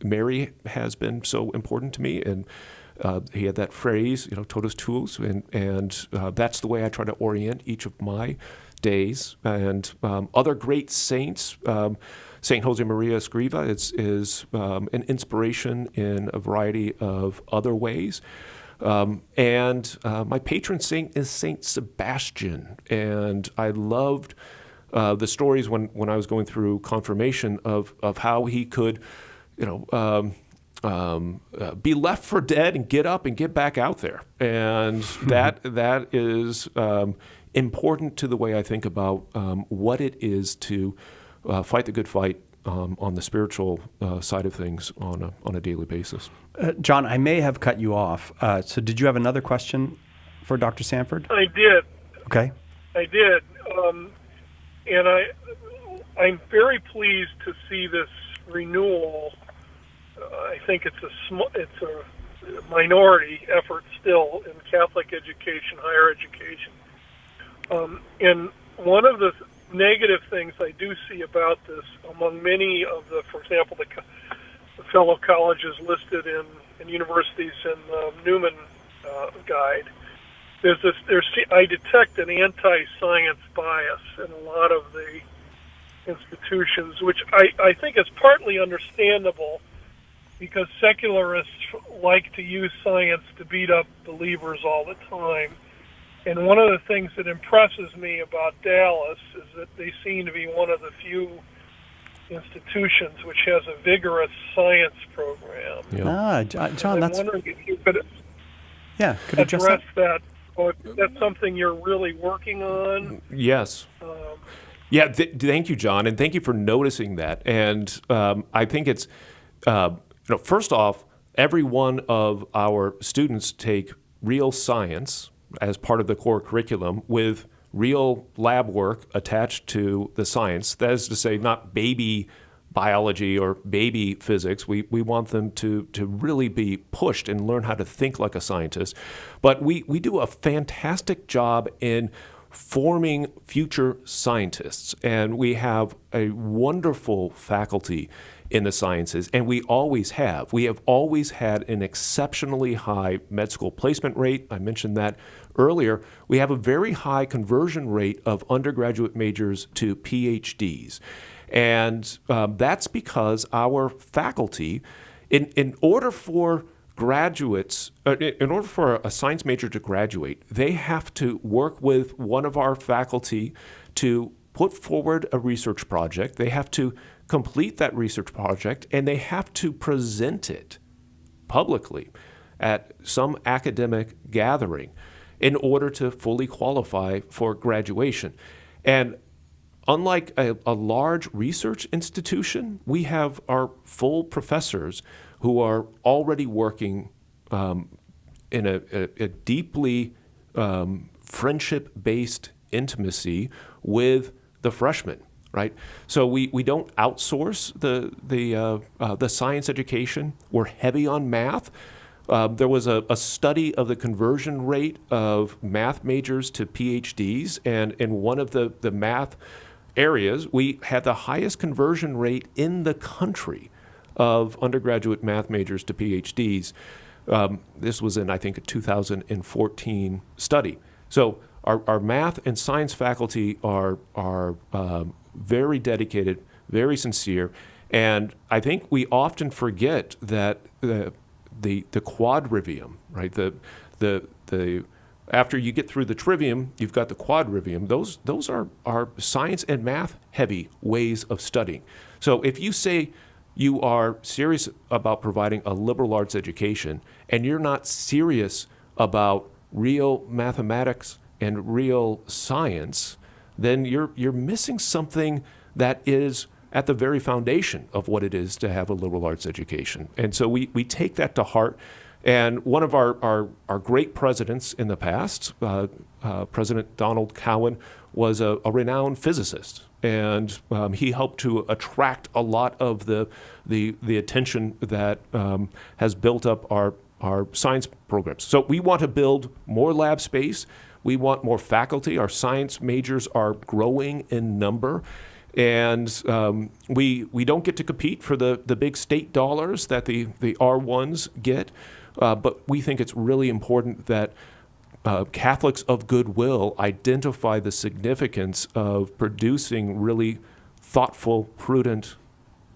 Mary has been so important to me. And he had that phrase, totus tuus, and that's the way I try to orient each of my days. And other great saints, St. Jose Maria Escriva is an inspiration in a variety of other ways. And my patron saint is St. Sebastian. And I loved the stories when I was going through confirmation of how he could, be left for dead and get up and get back out there. And that is important to the way I think about what it is to fight the good fight on the spiritual side of things on a daily basis. John, I may have cut you off. So did you have another question for Dr. Sanford? I did. Okay. I did. And I'm very pleased to see this renewal. I think it's a minority effort still in Catholic education, higher education. And one of the negative things I do see about this, among many of the, for example, the fellow colleges listed in universities in the Newman guide, I detect an anti-science bias in a lot of the institutions, which I think is partly understandable because secularists like to use science to beat up believers all the time. And one of the things that impresses me about Dallas is that they seem to be one of the few institutions which has a vigorous science program. Yeah. John, I'm wondering if you could address that. Or if that's something you're really working on. Yes. Thank you, John, and thank you for noticing that. And I think it's, first off, every one of our students take real science as part of the core curriculum with real lab work attached to the science. That is to say, not baby biology or baby physics. We want them to really be pushed and learn how to think like a scientist. But we do a fantastic job in forming future scientists. And we have a wonderful faculty in the sciences, and we always have. We have always had an exceptionally high med school placement rate. I mentioned that earlier. We have a very high conversion rate of undergraduate majors to PhDs. And that's because our faculty, in order for graduates, in order for a science major to graduate, they have to work with one of our faculty to put forward a research project. They have to complete that research project, and they have to present it publicly at some academic gathering in order to fully qualify for graduation. And unlike a large research institution, we have our full professors who are already working in a deeply friendship-based intimacy with the freshmen, right? So we don't outsource the science education. We're heavy on math. There was a study of the conversion rate of math majors to PhDs, and in one of the math areas, we had the highest conversion rate in the country of undergraduate math majors to PhDs. This was in, I think, a 2014 study. So our math and science faculty are very dedicated, very sincere, and I think we often forget that the quadrivium, right? The after you get through the trivium, you've got the quadrivium. Those are science and math heavy ways of studying. So if you say you are serious about providing a liberal arts education and you're not serious about real mathematics and real science, then you're missing something that is at the very foundation of what it is to have a liberal arts education. And so we take that to heart. And one of our great presidents in the past, President Donald Cowan, was a renowned physicist. And he helped to attract a lot of the attention that has built up our science programs. So we want to build more lab space. We want more faculty. Our science majors are growing in number. And we don't get to compete for the big state dollars that the R1s get. But we think it's really important that Catholics of goodwill identify the significance of producing really thoughtful, prudent,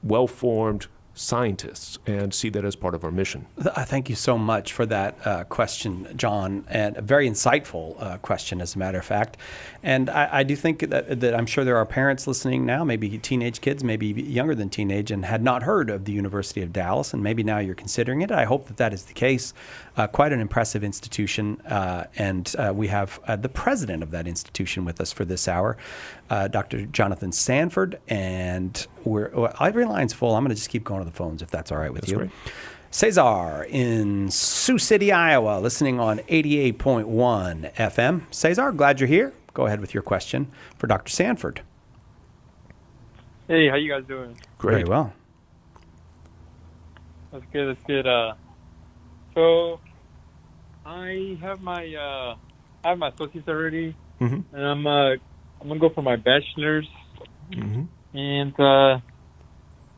well-formed scientists and see that as part of our mission. Thank you so much for that question, John, and a very insightful question, as a matter of fact. And I do think that I'm sure there are parents listening now, maybe teenage kids, maybe younger than teenage, and had not heard of the University of Dallas, and maybe now you're considering it. I hope that is the case. Quite an impressive institution, and we have the president of that institution with us for this hour, Dr. Jonathan Sanford, and every line's full. I'm going to just keep going to the phones if that's all right with you. Great. Cesar in Sioux City, Iowa, listening on 88.1 FM. Cesar, glad you're here. Go ahead with your question for Dr. Sanford. Hey, how you guys doing? Great. Very well. That's good. That's good. So I have my associates already, and I'm gonna go for my bachelor's, and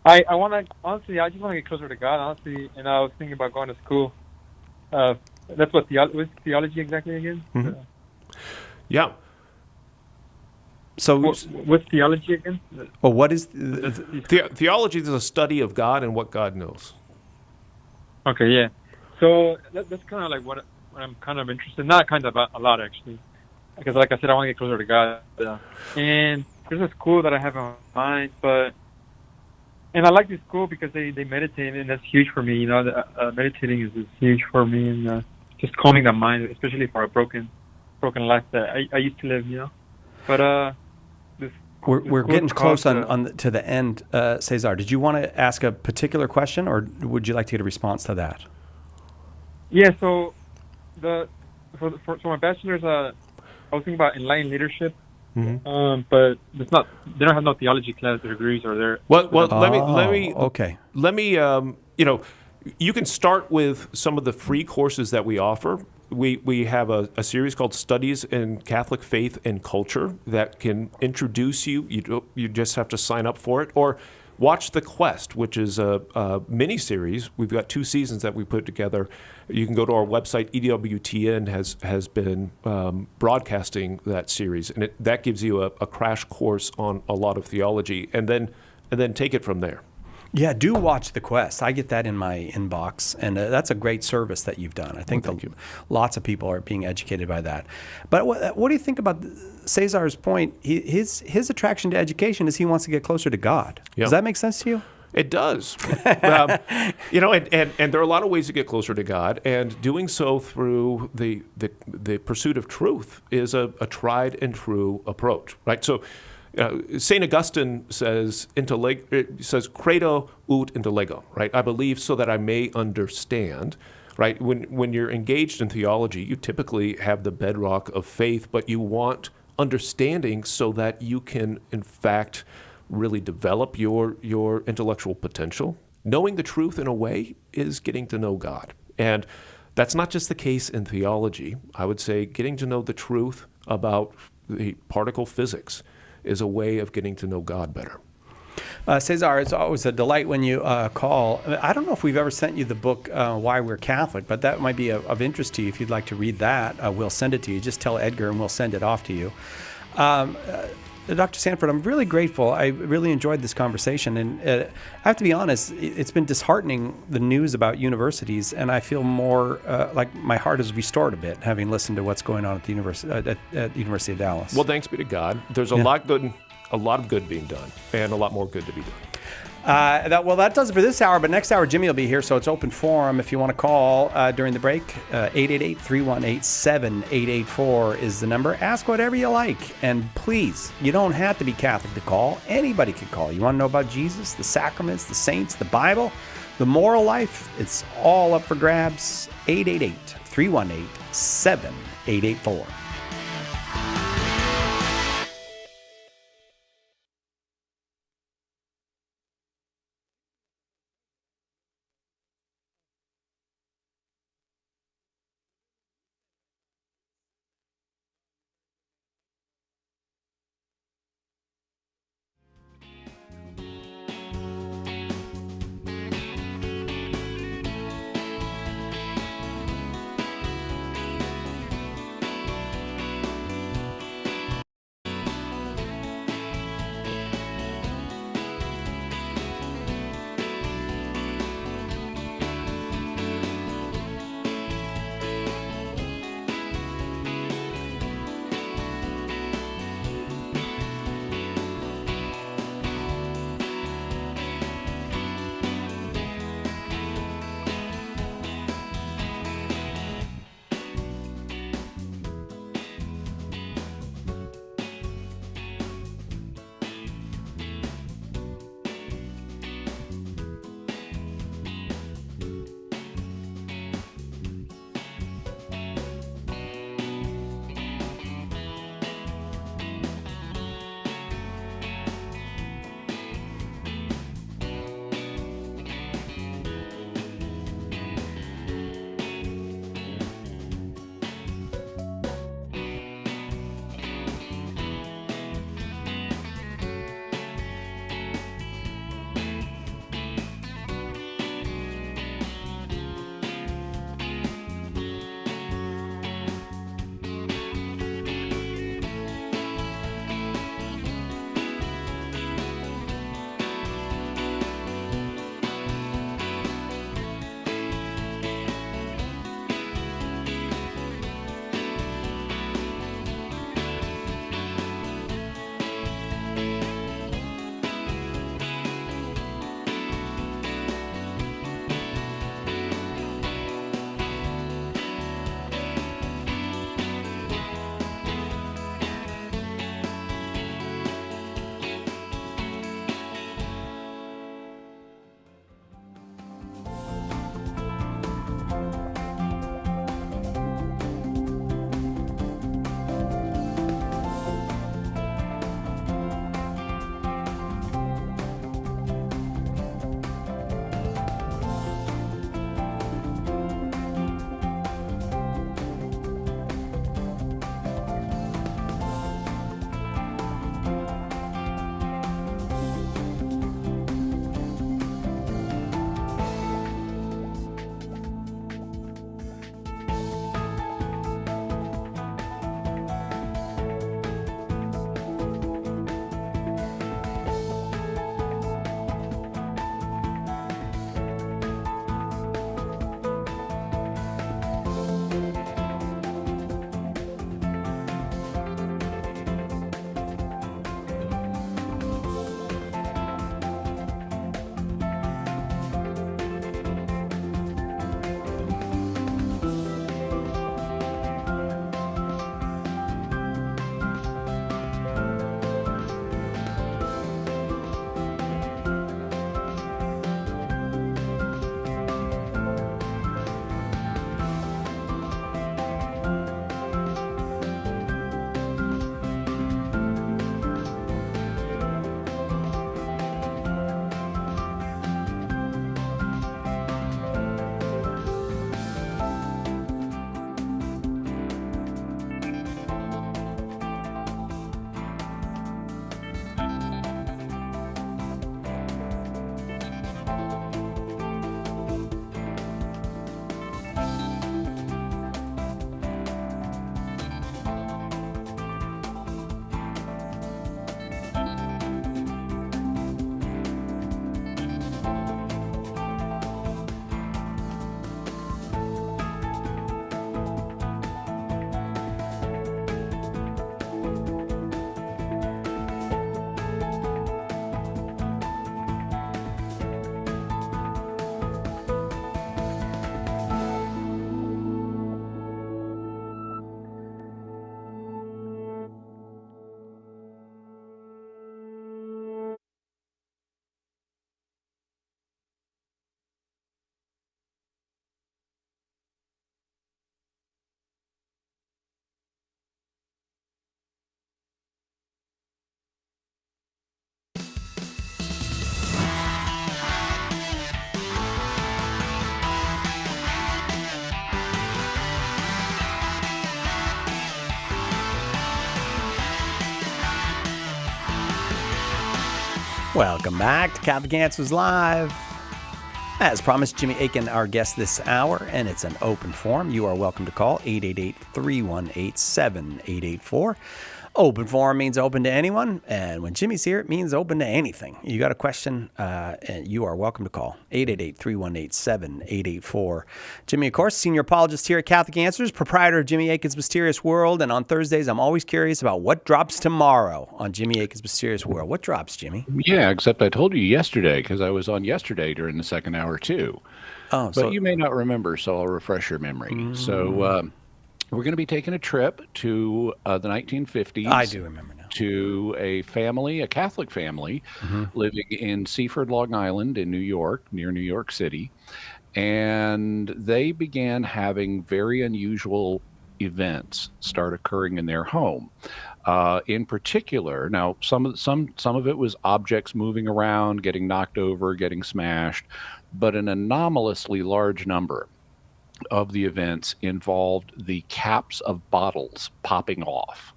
I want to honestly, I just want to get closer to God, honestly, and I was thinking about going to school. That's what what's theology exactly again? Yeah. So what's theology again? Well, what is theology? Is a study of God and what God knows. Okay, yeah. So that's kind of like what I'm kind of interested. Not kind of a lot actually, because like I said, I want to get closer to God. And there's a school that I have in mind, and I like this school because they meditate, and that's huge for me. You know, meditating is huge for me, and just calming the mind, especially for a broken life that I used to live. You know, but we're getting close to the end, Cesar. Did you want to ask a particular question, or would you like to get a response to that? Yeah. So for my bachelor's, I was thinking about enlightened leadership. But it's not. They don't have no theology class degrees, or they're. Well, let me. Okay. Let me. You can start with some of the free courses that we offer. We have a series called Studies in Catholic Faith and Culture that can introduce you. You just have to sign up for it, or watch The Quest, which is a mini-series. We've got 2 seasons that we put together. You can go to our website. EWTN has been broadcasting that series, and that gives you a crash course on a lot of theology, and then take it from there. Yeah, do watch The Quest. I get that in my inbox, and that's a great service that you've done. I think lots of people are being educated by that. But what do you think about Cesar's point? His attraction to education is he wants to get closer to God. Yep. Does that make sense to you? It does. And there are a lot of ways to get closer to God, and doing so through the pursuit of truth is a tried and true approach, right? So St. Augustine says, credo ut intellego, right? I believe so that I may understand, right? When you're engaged in theology, you typically have the bedrock of faith, but you want understanding so that you can, in fact, really develop your intellectual potential. Knowing the truth, in a way, is getting to know God. And that's not just the case in theology. I would say getting to know the truth about the particle physics is a way of getting to know God better. Cesar, it's always a delight when you call. I don't know if we've ever sent you the book, Why We're Catholic, but that might be of interest to you. If you'd like to read that, we'll send it to you. Just tell Edgar and we'll send it off to you. Dr. Sanford, I'm really grateful. I really enjoyed this conversation. And I have to be honest, it's been disheartening, the news about universities, and I feel more like my heart is restored a bit, having listened to what's going on at the University of Dallas. Well, thanks be to God. There's a lot of good being done, and a lot more good to be done. That does it for this hour, but next hour Jimmy will be here, so it's open forum if you want to call during the break. 888-318-7884 is the number. Ask whatever you like, and please, you don't have to be Catholic to call. Anybody can call. You want to know about Jesus, the sacraments, the saints, the Bible, the moral life? It's all up for grabs. 888-318-7884. Welcome back to Catholic Answers Live. As promised, Jimmy Akin, our guest this hour, and it's an open forum. You are welcome to call 888-318-7884. Open forum means open to anyone, and when Jimmy's here, it means open to anything. You got a question, and you are welcome to call 888-318-7884. Jimmy, of course, senior apologist here at Catholic Answers, proprietor of Jimmy Akin's Mysterious World, and on Thursdays, I'm always curious about what drops tomorrow on Jimmy Akin's Mysterious World. What drops, Jimmy? Yeah, except I told you yesterday, because I was on yesterday during the second hour, too. Oh, but you may not remember, so I'll refresh your memory. So we're going to be taking a trip to the 1950s. I do remember now. To a family, a Catholic family, living in Seaford, Long Island in New York, near New York City. And they began having very unusual events start occurring in their home. In particular, now some of it was objects moving around, getting knocked over, getting smashed, but an anomalously large number of the events involved the caps of bottles popping off.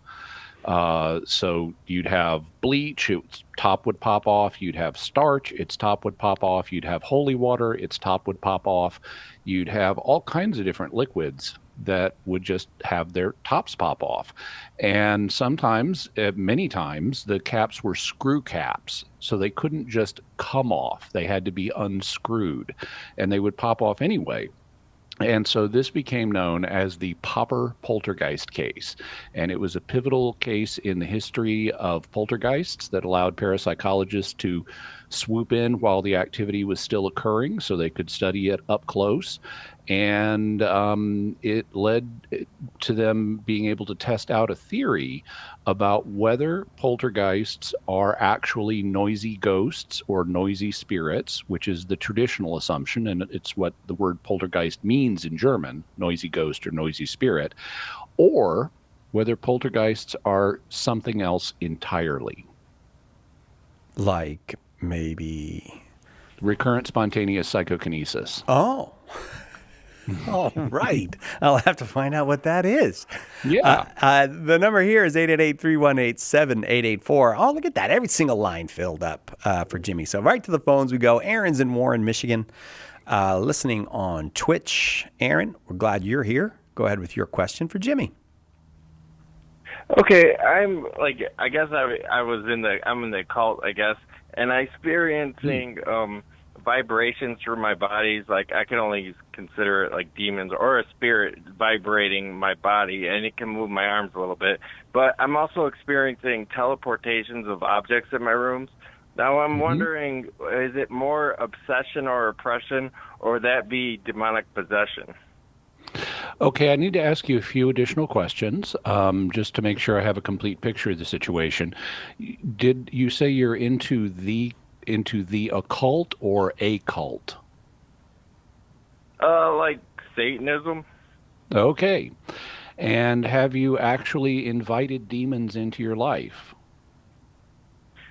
So you'd have bleach, its top would pop off. You'd have starch, its top would pop off. You'd have holy water, its top would pop off. You'd have all kinds of different liquids that would just have their tops pop off. And sometimes, many times, the caps were screw caps, so they couldn't just come off. They had to be unscrewed, and they would pop off anyway. And so this became known as the Popper poltergeist case. And it was a pivotal case in the history of poltergeists that allowed parapsychologists to swoop in while the activity was still occurring so they could study it up close. And it led to them being able to test out a theory about whether poltergeists are actually noisy ghosts or noisy spirits, which is the traditional assumption, and it's what the word poltergeist means in German, noisy ghost or noisy spirit, or whether poltergeists are something else entirely. Like maybe recurrent spontaneous psychokinesis. Oh. All right. I'll have to find out what that is. Yeah. The number here is 888-318-7884. Oh, look at that. Every single line filled up for Jimmy. So right to the phones we go. Aaron's in Warren, Michigan, listening on Twitch. Aaron, we're glad you're here. Go ahead with your question for Jimmy. Okay, I'm like, I guess I'm in the cult, I guess, and I experiencing vibrations through my bodies. Like I can only consider it like demons or a spirit vibrating my body, and it can move my arms a little bit. But I'm also experiencing teleportations of objects in my rooms. Now I'm wondering, is it more obsession or oppression, or would that be demonic possession? Okay, I need to ask you a few additional questions just to make sure I have a complete picture of the situation. Did you say you're into the occult or a cult? Like Satanism. Okay. And have you actually invited demons into your life?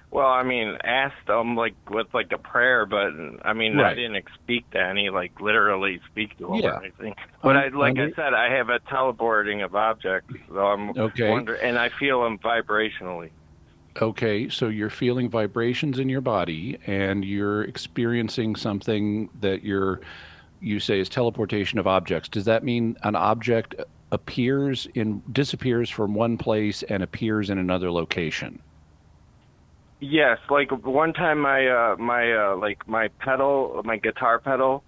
Well, I mean, asked them like with like a prayer, but I mean, Right. I didn't speak to any, like literally speak to them Yeah. or anything. But I said, I have a teleporting of objects, so I'm Okay. wondering, and I feel them vibrationally. Okay, so you're feeling vibrations in your body and you're experiencing something that you say is teleportation of objects. Does that mean an object disappears from one place and appears in another location? Yes, like one time my guitar pedal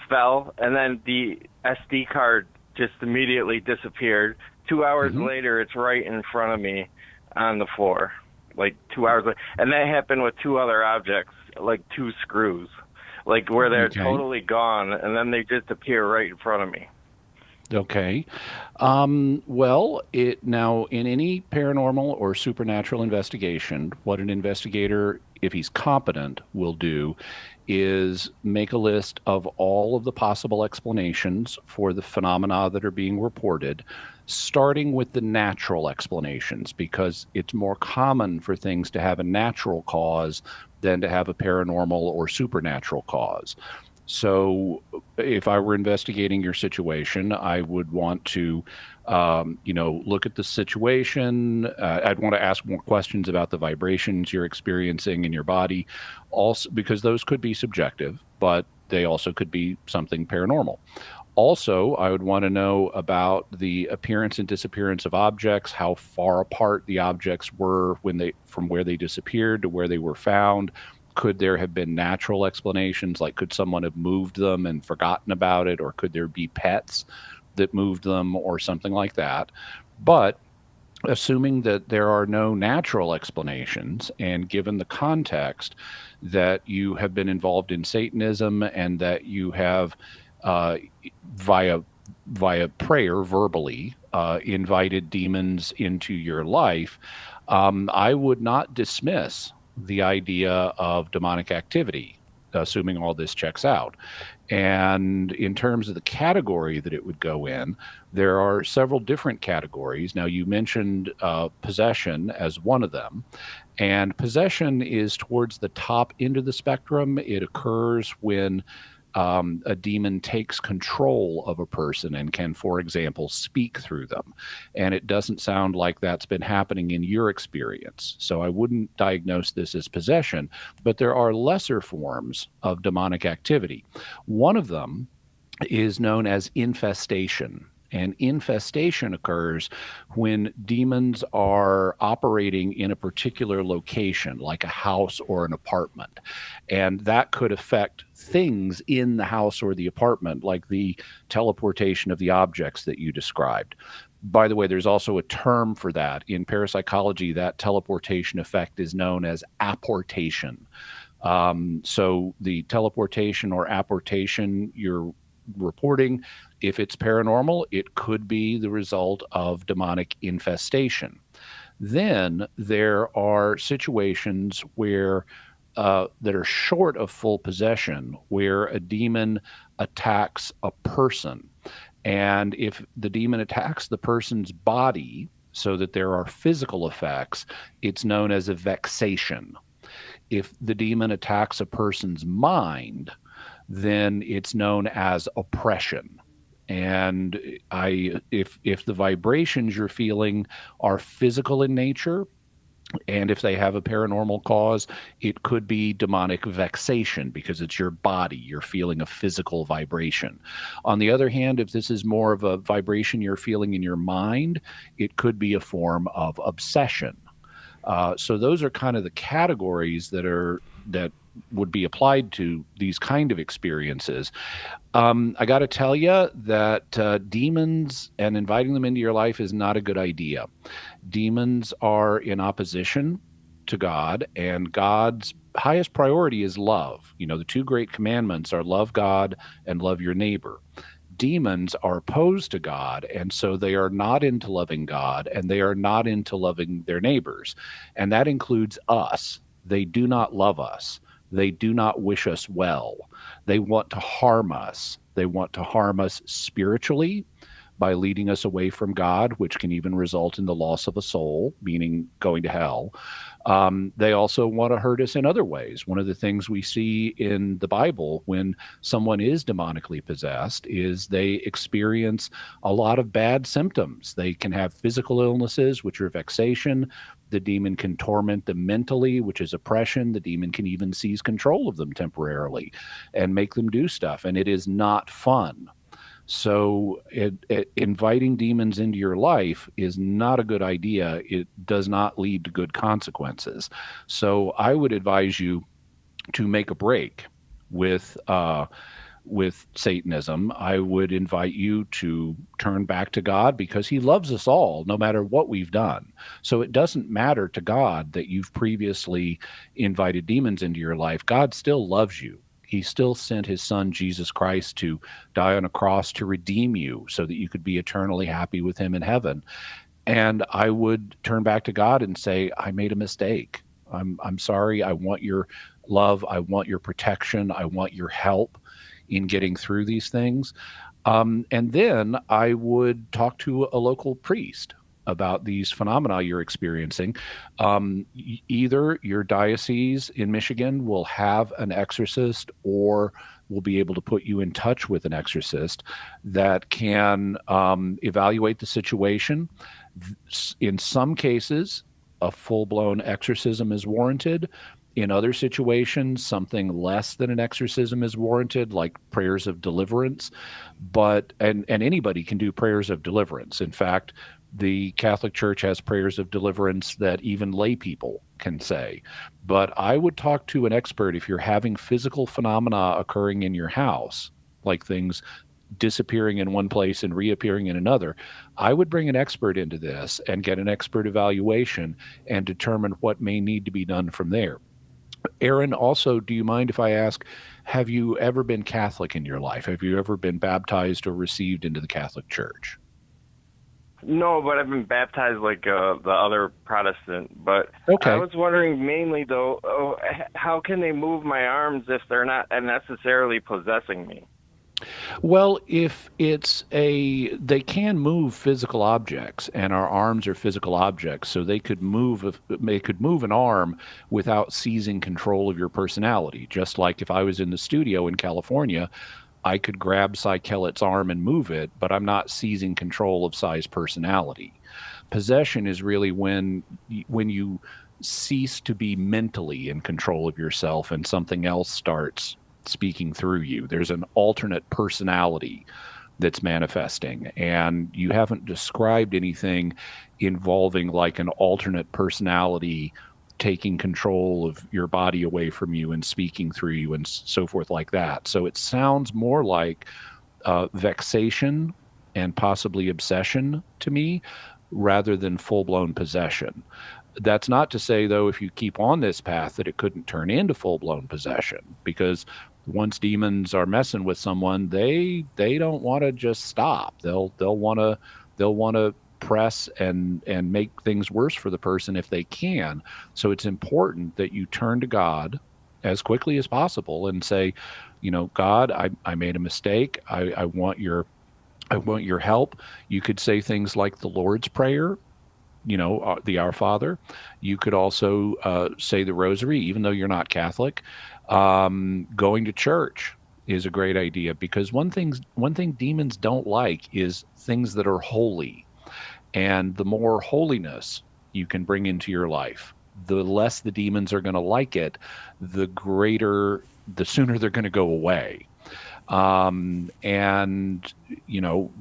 fell, and then the SD card just immediately disappeared. 2 hours later, it's right in front of me on the floor. Like 2 hours later. And that happened with two other objects, like two screws, like where they're totally gone, and then they just appear right in front of me. Okay. Well, now in any paranormal or supernatural investigation, what an investigator, if he's competent, will do is make a list of all of the possible explanations for the phenomena that are being reported, starting with the natural explanations, because it's more common for things to have a natural cause than to have a paranormal or supernatural cause. So if I were investigating your situation, I would want to, look at the situation. I'd want to ask more questions about the vibrations you're experiencing in your body, also because those could be subjective, but they also could be something paranormal. Also, I would want to know about the appearance and disappearance of objects, how far apart the objects were from where they disappeared to where they were found. Could there have been natural explanations, like could someone have moved them and forgotten about it, or could there be pets that moved them or something like that? But assuming that there are no natural explanations, and given the context that you have been involved in Satanism and that you have via prayer, verbally, invited demons into your life, I would not dismiss the idea of demonic activity, assuming all this checks out. And in terms of the category that it would go in, there are several different categories. Now, you mentioned possession as one of them, and possession is towards the top end of the spectrum. It occurs when a demon takes control of a person and can, for example, speak through them. And it doesn't sound like that's been happening in your experience. So I wouldn't diagnose this as possession, but there are lesser forms of demonic activity. One of them is known as infestation. And infestation occurs when demons are operating in a particular location, like a house or an apartment. And that could affect things in the house or the apartment, like the teleportation of the objects that you described. By the way, there's also a term for that. In parapsychology, that teleportation effect is known as apportation. So the teleportation or apportation you're reporting, if it's paranormal, it could be the result of demonic infestation. Then there are situations where that are short of full possession, where a demon attacks a person. And if the demon attacks the person's body so that there are physical effects, it's known as a vexation. If the demon attacks a person's mind, then it's known as oppression. And if the vibrations you're feeling are physical in nature, and if they have a paranormal cause, it could be demonic vexation because it's your body. You're feeling a physical vibration. On the other hand, if this is more of a vibration you're feeling in your mind, it could be a form of obsession. So those are kind of the categories that would be applied to these kind of experiences. I got to tell you that demons and inviting them into your life is not a good idea. Demons are in opposition to God, and God's highest priority is love. You know, the two great commandments are love God and love your neighbor. Demons are opposed to God, and so they are not into loving God, and they are not into loving their neighbors. And that includes us. They do not love us. They do not wish us well. They want to harm us. They want to harm us spiritually by leading us away from God, which can even result in the loss of a soul, meaning going to hell. They also want to hurt us in other ways. One of the things we see in the Bible when someone is demonically possessed is they experience a lot of bad symptoms. They can have physical illnesses, which are vexation. The demon can torment them mentally, which is oppression. The demon can even seize control of them temporarily and make them do stuff. And it is not fun. So inviting demons into your life is not a good idea. It does not lead to good consequences. So I would advise you to make a break with Satanism. I would invite you to turn back to God because he loves us all, no matter what we've done. So it doesn't matter to God that you've previously invited demons into your life. God still loves you. He still sent his son, Jesus Christ, to die on a cross to redeem you so that you could be eternally happy with him in heaven. And I would turn back to God and say, I made a mistake. I'm sorry. I want your love. I want your protection. I want your help in getting through these things. And then I would talk to a local priest. about these phenomena you're experiencing, either your diocese in Michigan will have an exorcist or will be able to put you in touch with an exorcist that can evaluate the situation. In some cases, a full-blown exorcism is warranted. In other situations, something less than an exorcism is warranted, like prayers of deliverance. But and anybody can do prayers of deliverance. In fact, the Catholic Church has prayers of deliverance that even lay people can say. But I would talk to an expert if you're having physical phenomena occurring in your house, like things disappearing in one place and reappearing in another. I would bring an expert into this and get an expert evaluation and determine what may need to be done from there. Aaron, also, do you mind if I ask, have you ever been Catholic in your life? Have you ever been baptized or received into the Catholic Church? No, but I've been baptized like the other Protestant. But okay. I was wondering mainly, though, how can they move my arms if they're not necessarily possessing me? Well, if they can move physical objects, and our arms are physical objects, so they could move an arm without seizing control of your personality. Just like if I was in the studio in California, I could grab Cy Kellett's arm and move it, but I'm not seizing control of Cy's personality. Possession is really when you cease to be mentally in control of yourself and something else starts speaking through you. There's an alternate personality that's manifesting, and you haven't described anything involving like an alternate personality taking control of your body away from you and speaking through you and so forth like that. So it sounds more like vexation and possibly obsession to me rather than full-blown possession. That's not to say, though, if you keep on this path that it couldn't turn into full-blown possession, because once demons are messing with someone, they don't want to just stop. They'll want to press and make things worse for the person if they can. So it's important that you turn to God as quickly as possible and say, God, I made a mistake. I want your help. You could say things like the Lord's Prayer, the Our Father. You could also say the Rosary, even though you're not Catholic. Going to church is a great idea, because one thing demons don't like is things that are holy. And the more holiness you can bring into your life, the less the demons are going to like it, the sooner they're going to go away. And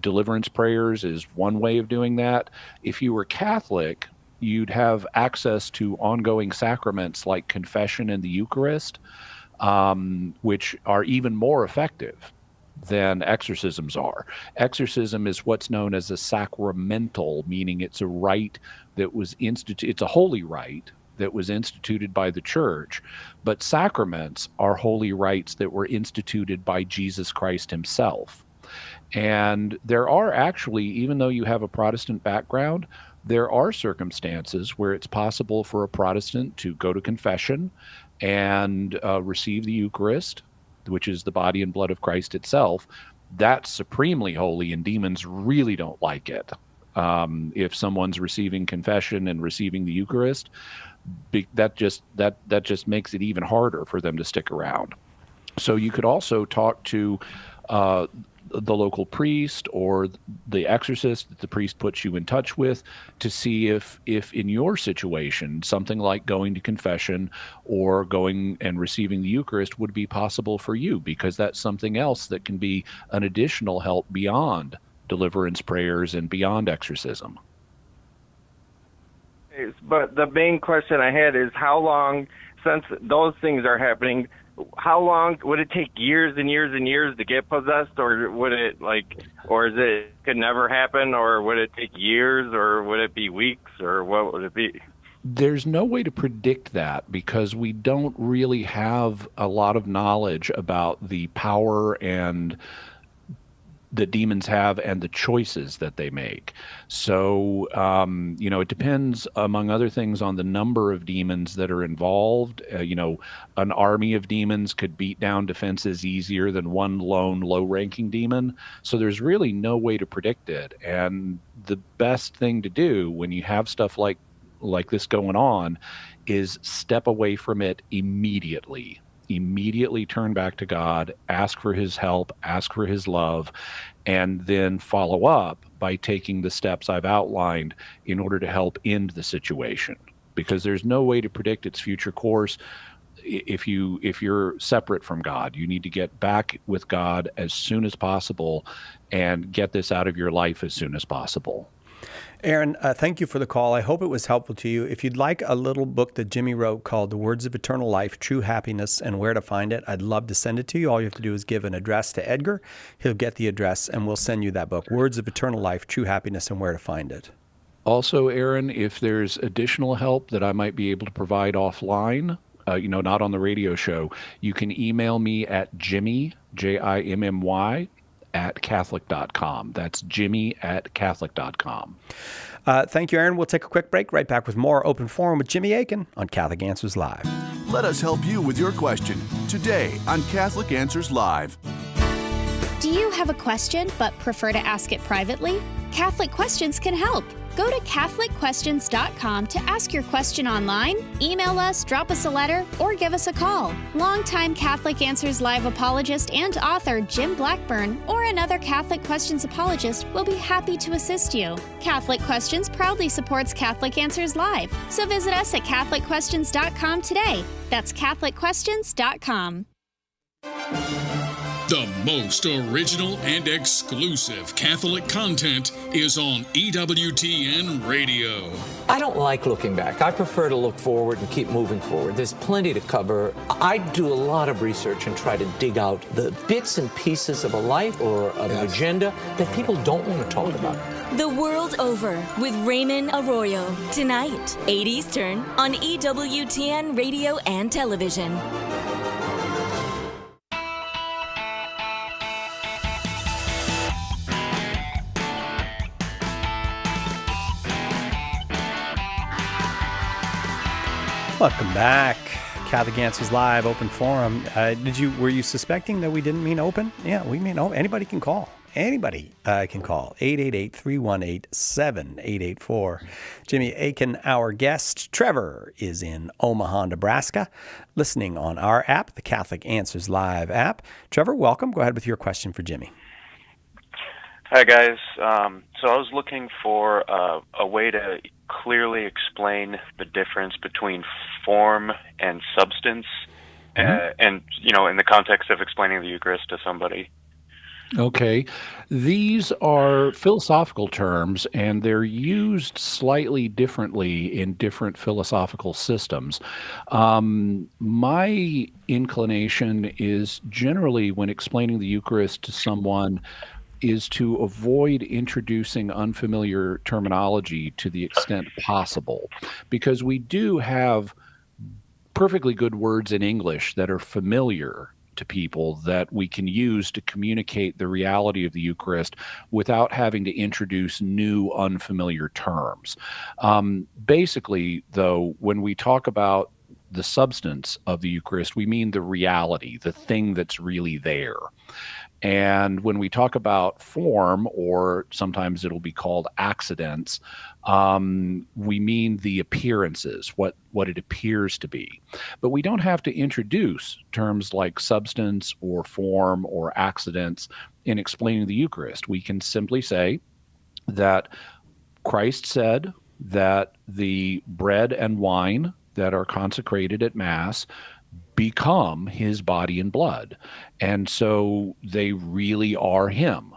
deliverance prayers is one way of doing that. If you were Catholic, you'd have access to ongoing sacraments like confession and the Eucharist, which are even more effective than exorcisms are. Exorcism is what's known as a sacramental, meaning it's a rite that was it's a holy rite that was instituted by the church, but sacraments are holy rites that were instituted by Jesus Christ himself. And there are actually, even though you have a Protestant background, there are circumstances where it's possible for a Protestant to go to confession and receive the Eucharist, which is the body and blood of Christ itself. That's supremely holy, and demons really don't like it. If someone's receiving confession and receiving the Eucharist, that just makes it even harder for them to stick around. So you could also talk to the local priest or the exorcist that the priest puts you in touch with to see if in your situation something like going to confession or going and receiving the Eucharist would be possible for you, because that's something else that can be an additional help beyond deliverance prayers and beyond exorcism. But the main question I had is, how long, since those things are happening, how long would it take? Years and years and years to get possessed, or would it could never happen, or would it take years, or would it be weeks, or what would it be? There's no way to predict that, because we don't really have a lot of knowledge about the power and that demons have and the choices that they make. So, it depends, among other things, on the number of demons that are involved. An army of demons could beat down defenses easier than one lone low-ranking demon. So there's really no way to predict it. And the best thing to do when you have stuff like this going on is step away from it immediately. Immediately turn back to God, ask for his help, ask for his love, and then follow up by taking the steps I've outlined in order to help end the situation. Because there's no way to predict its future course if you're separate from God. You need to get back with God as soon as possible and get this out of your life as soon as possible. Aaron, thank you for the call. I hope it was helpful to you. If you'd like a little book that Jimmy wrote called The Words of Eternal Life, True Happiness, and Where to Find It, I'd love to send it to you. All you have to do is give an address to Edgar. He'll get the address, and we'll send you that book, Words of Eternal Life, True Happiness, and Where to Find It. Also, Aaron, if there's additional help that I might be able to provide offline, not on the radio show, you can email me at Jimmy, Jimmy, at Catholic.com. That's Jimmy at Catholic.com. Thank you, Aaron. We'll take a quick break. Right back with more Open Forum with Jimmy Akin on Catholic Answers Live. Let us help you with your question today on Catholic Answers Live. Do you have a question but prefer to ask it privately? Catholic Questions can help. Go to CatholicQuestions.com to ask your question online, email us, drop us a letter, or give us a call. Longtime Catholic Answers Live apologist and author Jim Blackburn or another Catholic Questions apologist will be happy to assist you. Catholic Questions proudly supports Catholic Answers Live, so visit us at CatholicQuestions.com today. That's CatholicQuestions.com. The most original and exclusive Catholic content is on EWTN Radio. I don't like looking back. I prefer to look forward and keep moving forward. There's plenty to cover. I do a lot of research and try to dig out the bits and pieces of a life or of an agenda that people don't want to talk about. The World Over with Raymond Arroyo. Tonight, 8 Eastern on EWTN Radio and Television. Welcome back. Catholic Answers Live, Open Forum. Were you suspecting that we didn't mean open? Yeah, we mean open. Anybody can call. Anybody can call. 888-318-7884. Jimmy Akin, our guest. Trevor is in Omaha, Nebraska, listening on our app, the Catholic Answers Live app. Trevor, welcome. Go ahead with your question for Jimmy. Hi, guys. So I was looking for a way to clearly explain the difference between form and substance, and in the context of explaining the Eucharist to somebody. Okay. These are philosophical terms, and they're used slightly differently in different philosophical systems. My inclination is generally, when explaining the Eucharist to someone, is to avoid introducing unfamiliar terminology to the extent possible, because we do have perfectly good words in English that are familiar to people that we can use to communicate the reality of the Eucharist without having to introduce new unfamiliar terms. Basically, though, when we talk about the substance of the Eucharist, we mean the reality, the thing that's really there. And when we talk about form, or sometimes it'll be called accidents, we mean the appearances, what it appears to be. But we don't have to introduce terms like substance or form or accidents in explaining the Eucharist. We can simply say that Christ said that the bread and wine that are consecrated at Mass become his body and blood. And so they really are him.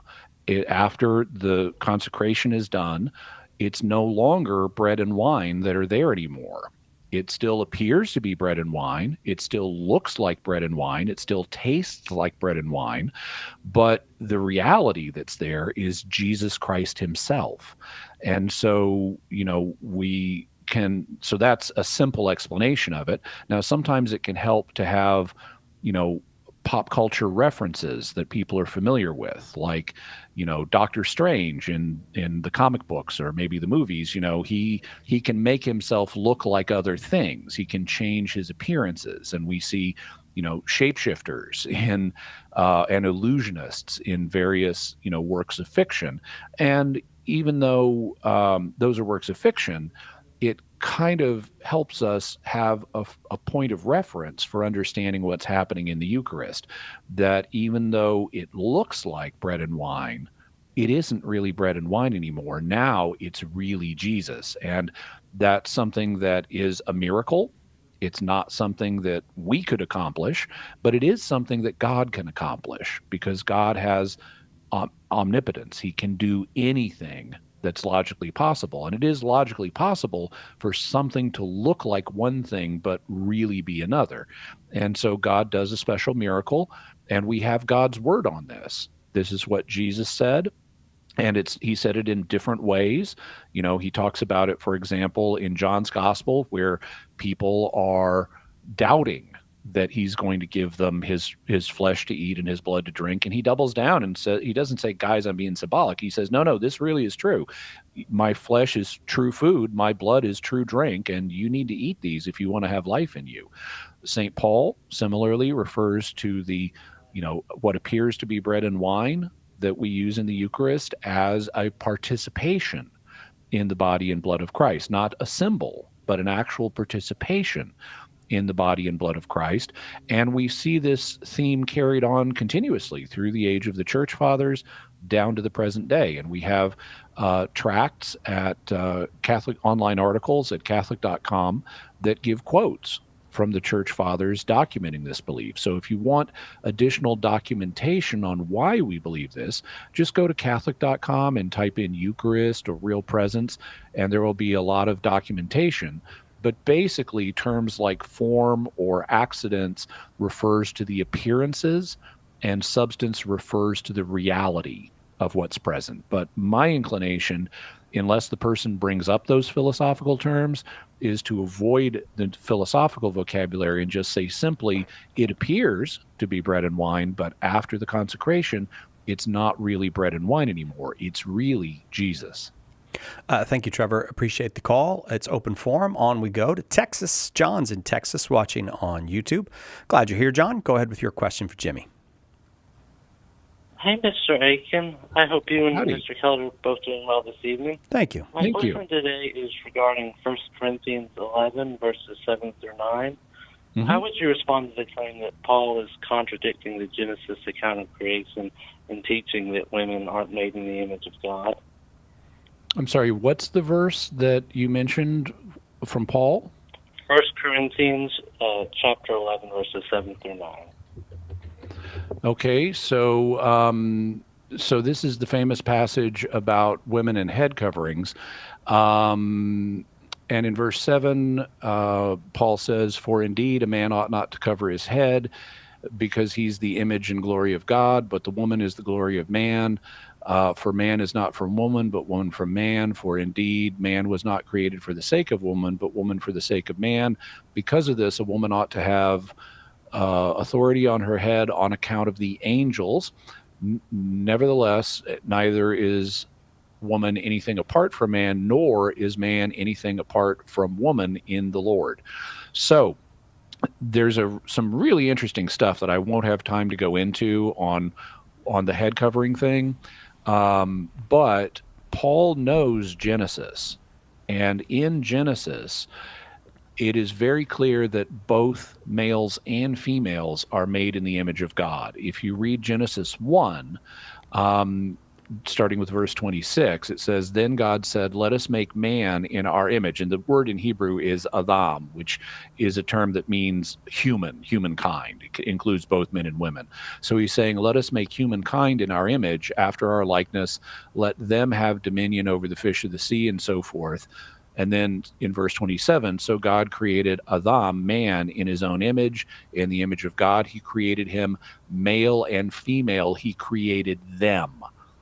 After the consecration is done, it's no longer bread and wine that are there anymore. It still appears to be bread and wine. It still looks like bread and wine. It still tastes like bread and wine. But the reality that's there is Jesus Christ himself. And so, so that's a simple explanation of it. Now, sometimes it can help to have, pop culture references that people are familiar with, like, Doctor Strange in the comic books or maybe the movies. He can make himself look like other things. He can change his appearances, and we see shapeshifters and illusionists in various works of fiction. And even though those are works of fiction, it kind of helps us have a point of reference for understanding what's happening in the Eucharist, that even though it looks like bread and wine, it isn't really bread and wine anymore. Now it's really Jesus. And that's something that is a miracle. It's not something that we could accomplish, but it is something that God can accomplish, because God has omnipotence. He can do anything that's logically possible. And it is logically possible for something to look like one thing but really be another. And so God does a special miracle, and we have God's word on this. This is what Jesus said, and he said it in different ways. He talks about it, for example, in John's gospel, where people are doubting that he's going to give them his flesh to eat and his blood to drink. And he doubles down and says, he doesn't say, guys, I'm being symbolic. He says, no, this really is true. My flesh is true food. My blood is true drink. And you need to eat these if you want to have life in you. St. Paul similarly refers to the, what appears to be bread and wine that we use in the Eucharist as a participation in the body and blood of Christ, not a symbol, but an actual participation in the body and blood of Christ. And we see this theme carried on continuously through the age of the Church Fathers down to the present day. And we have tracts at Catholic online articles at Catholic.com that give quotes from the Church Fathers documenting this belief. So if you want additional documentation on why we believe this, just go to Catholic.com and type in Eucharist or Real Presence, and there will be a lot of documentation. But basically, terms like form or accidents refers to the appearances, and substance refers to the reality of what's present. But my inclination, unless the person brings up those philosophical terms, is to avoid the philosophical vocabulary and just say simply, it appears to be bread and wine, but after the consecration, it's not really bread and wine anymore. It's really Jesus. Thank you, Trevor. Appreciate the call. It's open forum. On we go to Texas. John's in Texas watching on YouTube. Glad you're here, John. Go ahead with your question for Jimmy. Hi, Mr. Aiken. I hope you and Mr. Keller are both doing well this evening. Thank you. My question today is regarding 1 Corinthians 11, verses 7 through 9. Mm-hmm. How would you respond to the claim that Paul is contradicting the Genesis account of creation and teaching that women aren't made in the image of God? I'm sorry, what's the verse that you mentioned from Paul? 1 Corinthians chapter 11, verses 7 through 9. Okay, so this is the famous passage about women and head coverings. And in verse 7, Paul says, "For indeed a man ought not to cover his head, because he's the image and glory of God, but the woman is the glory of man. For man is not from woman, but woman from man. For indeed, man was not created for the sake of woman, but woman for the sake of man. Because of this, a woman ought to have authority on her head on account of the angels. Nevertheless, neither is woman anything apart from man, nor is man anything apart from woman in the Lord." So there's some really interesting stuff that I won't have time to go into on the head covering thing. But Paul knows Genesis, and in Genesis, it is very clear that both males and females are made in the image of God. If you read Genesis 1, starting with verse 26, it says, "Then God said, let us make man in our image." And the word in Hebrew is Adam, which is a term that means humankind. It includes both men and women. So he's saying, let us make humankind in our image, after our likeness. Let them have dominion over the fish of the sea and so forth. And then in verse 27, so God created Adam, man, in his own image. In the image of God, he created him. Male and female, he created them.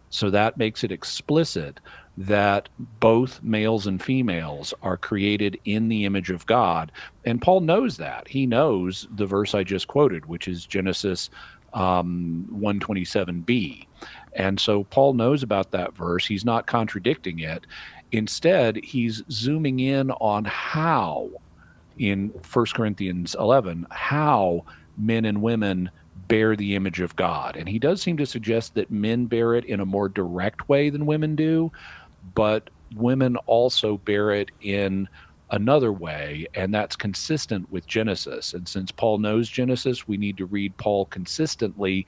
So that makes it explicit that both males and females are created in the image of God. And Paul knows that. He knows the verse I just quoted, which is Genesis 127b. And so Paul knows about that verse. He's not contradicting it. Instead, he's zooming in on how, in 1 Corinthians 11, how men and women bear the image of God. And he does seem to suggest that men bear it in a more direct way than women do, but women also bear it in another way, and that's consistent with Genesis. And since Paul knows Genesis, we need to read Paul consistently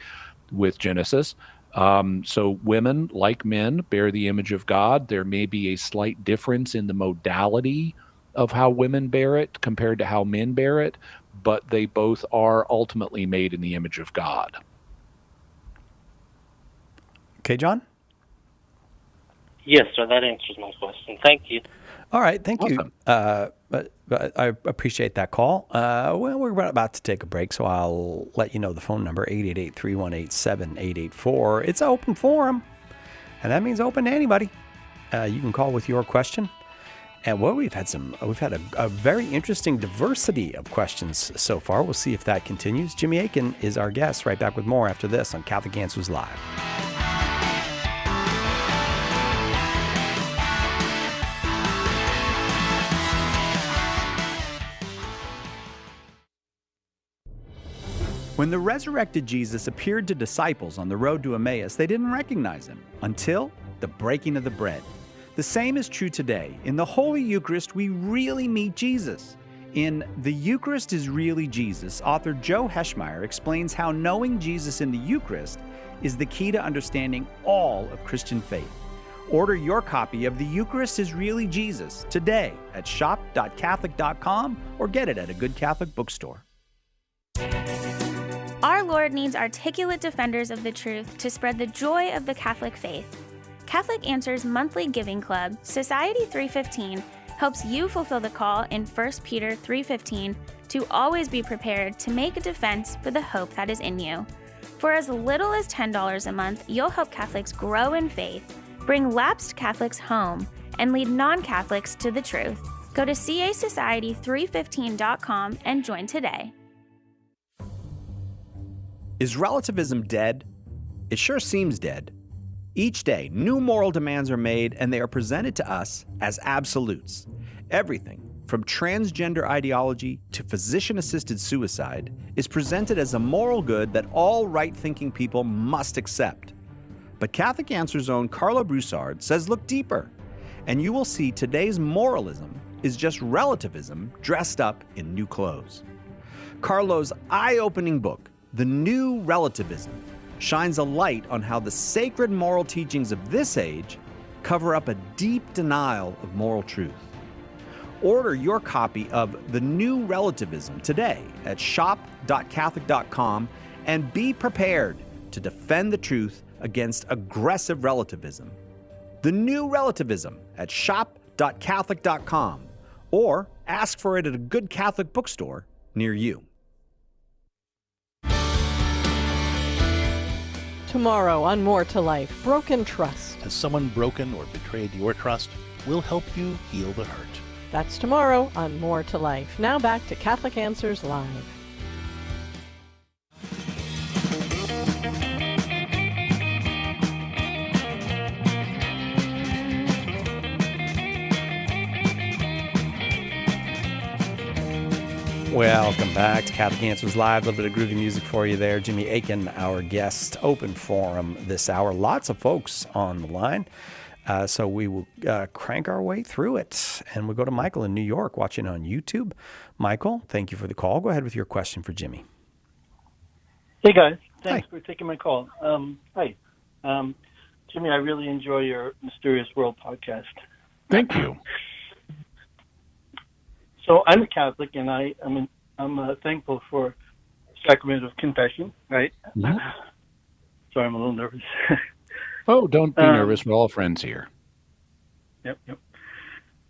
with Genesis. So women, like men, bear the image of God. There may be a slight difference in the modality of how women bear it compared to how men bear it, but they both are ultimately made in the image of God. Okay, John? Yes, sir. That answers my question. Thank you. All right, thank you. But I appreciate that call. Well, we're about to take a break, so I'll let you know the phone number, 888-318-7884. It's an open forum, and that means open to anybody. You can call with your question. And well, we've had a very interesting diversity of questions so far. We'll see if that continues. Jimmy Akin is our guest. Right back with more after this on Catholic Answers Live. When the resurrected Jesus appeared to disciples on the road to Emmaus, they didn't recognize him until the breaking of the bread. The same is true today. In the Holy Eucharist, we really meet Jesus. In The Eucharist is Really Jesus, author Joe Heschmeyer explains how knowing Jesus in the Eucharist is the key to understanding all of Christian faith. Order your copy of The Eucharist is Really Jesus today at shop.catholic.com or get it at a good Catholic bookstore. Our Lord needs articulate defenders of the truth to spread the joy of the Catholic faith. Catholic Answers monthly giving club, Society 315, helps you fulfill the call in 1 Peter 3:15 to always be prepared to make a defense for the hope that is in you. For as little as $10 a month, you'll help Catholics grow in faith, bring lapsed Catholics home, and lead non-Catholics to the truth. Go to casociety315.com and join today. Is relativism dead? It sure seems dead. Each day, new moral demands are made, and they are presented to us as absolutes. Everything, from transgender ideology to physician-assisted suicide, is presented as a moral good that all right-thinking people must accept. But Catholic Answers' own Carlo Broussard says look deeper, and you will see today's moralism is just relativism dressed up in new clothes. Carlo's eye-opening book, The New Relativism, shines a light on how the sacred moral teachings of this age cover up a deep denial of moral truth. Order your copy of The New Relativism today at shop.catholic.com and be prepared to defend the truth against aggressive relativism. The New Relativism at shop.catholic.com or ask for it at a good Catholic bookstore near you. Tomorrow on More to Life, broken trust. Has someone broken or betrayed your trust? We'll help you heal the hurt. That's tomorrow on More to Life. Now back to Catholic Answers Live. Welcome back to Catholic Answers Live. A little bit of groovy music for you there. Jimmy Akin, our guest, open forum this hour. Lots of folks on the line. So we will crank our way through it. And we'll go to Michael in New York watching on YouTube. Michael, thank you for the call. Go ahead with your question for Jimmy. Hey, guys. Thanks for taking my call. Hi. Jimmy, I really enjoy your Mysterious World podcast. Thank you. So I'm a Catholic, and I'm thankful for Sacrament of Confession, right? Mm-hmm. Sorry, I'm a little nervous. Oh, don't be nervous. We're all friends here. Yep.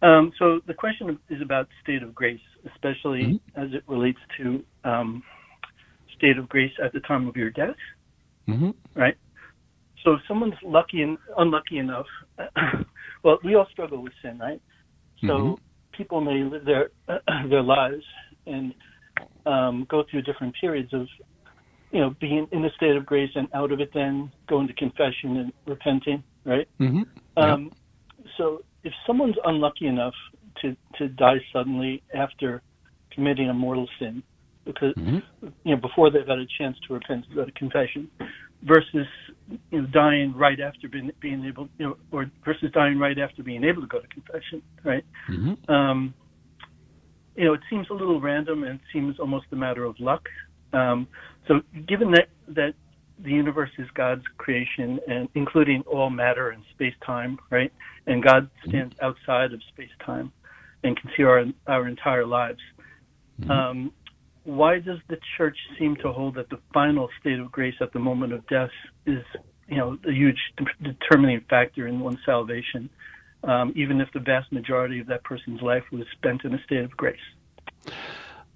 So the question is about state of grace, especially as it relates to state of grace at the time of your death, right? So if someone's unlucky enough, well, we all struggle with sin, right? So people may live their lives and go through different periods of being in a state of grace and out of it, then going to confession and repenting, right? Mm-hmm. So if someone's unlucky enough to die suddenly after committing a mortal sin, because before they've had a chance to repent and go to confession, versus dying right after being able, or versus dying right after being able to go to confession, right? It seems a little random and it seems almost a matter of luck. So given that the universe is God's creation, and including all matter and space-time, right? And God stands outside of space-time and can see our entire lives. Why does the church seem to hold that the final state of grace at the moment of death is, a huge determining factor in one's salvation, even if the vast majority of that person's life was spent in a state of grace?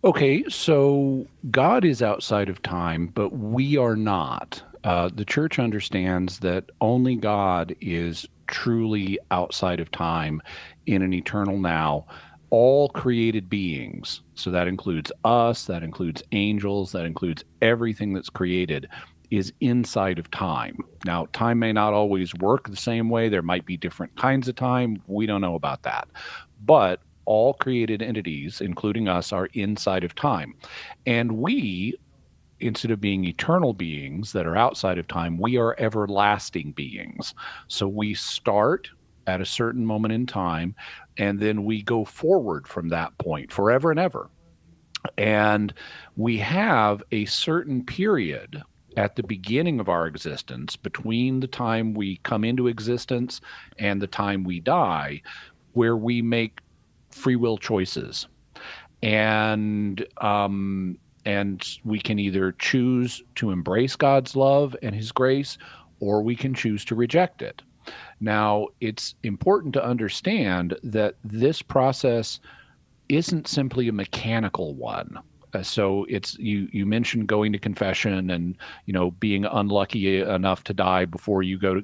Okay, so God is outside of time, but we are not. The church understands that only God is truly outside of time in an eternal now. All created beings, so that includes us, that includes angels, that includes everything that's created, is inside of time. Now, time may not always work the same way. There might be different kinds of time. We don't know about that. But all created entities, including us, are inside of time. And we, instead of being eternal beings that are outside of time, we are everlasting beings. So we start at a certain moment in time, and then we go forward from that point forever and ever. And we have a certain period at the beginning of our existence, between the time we come into existence and the time we die, where we make free will choices. And we can either choose to embrace God's love and his grace, or we can choose to reject it. Now, it's important to understand that this process isn't simply a mechanical one. So it's you mentioned going to confession and being unlucky enough to die before you get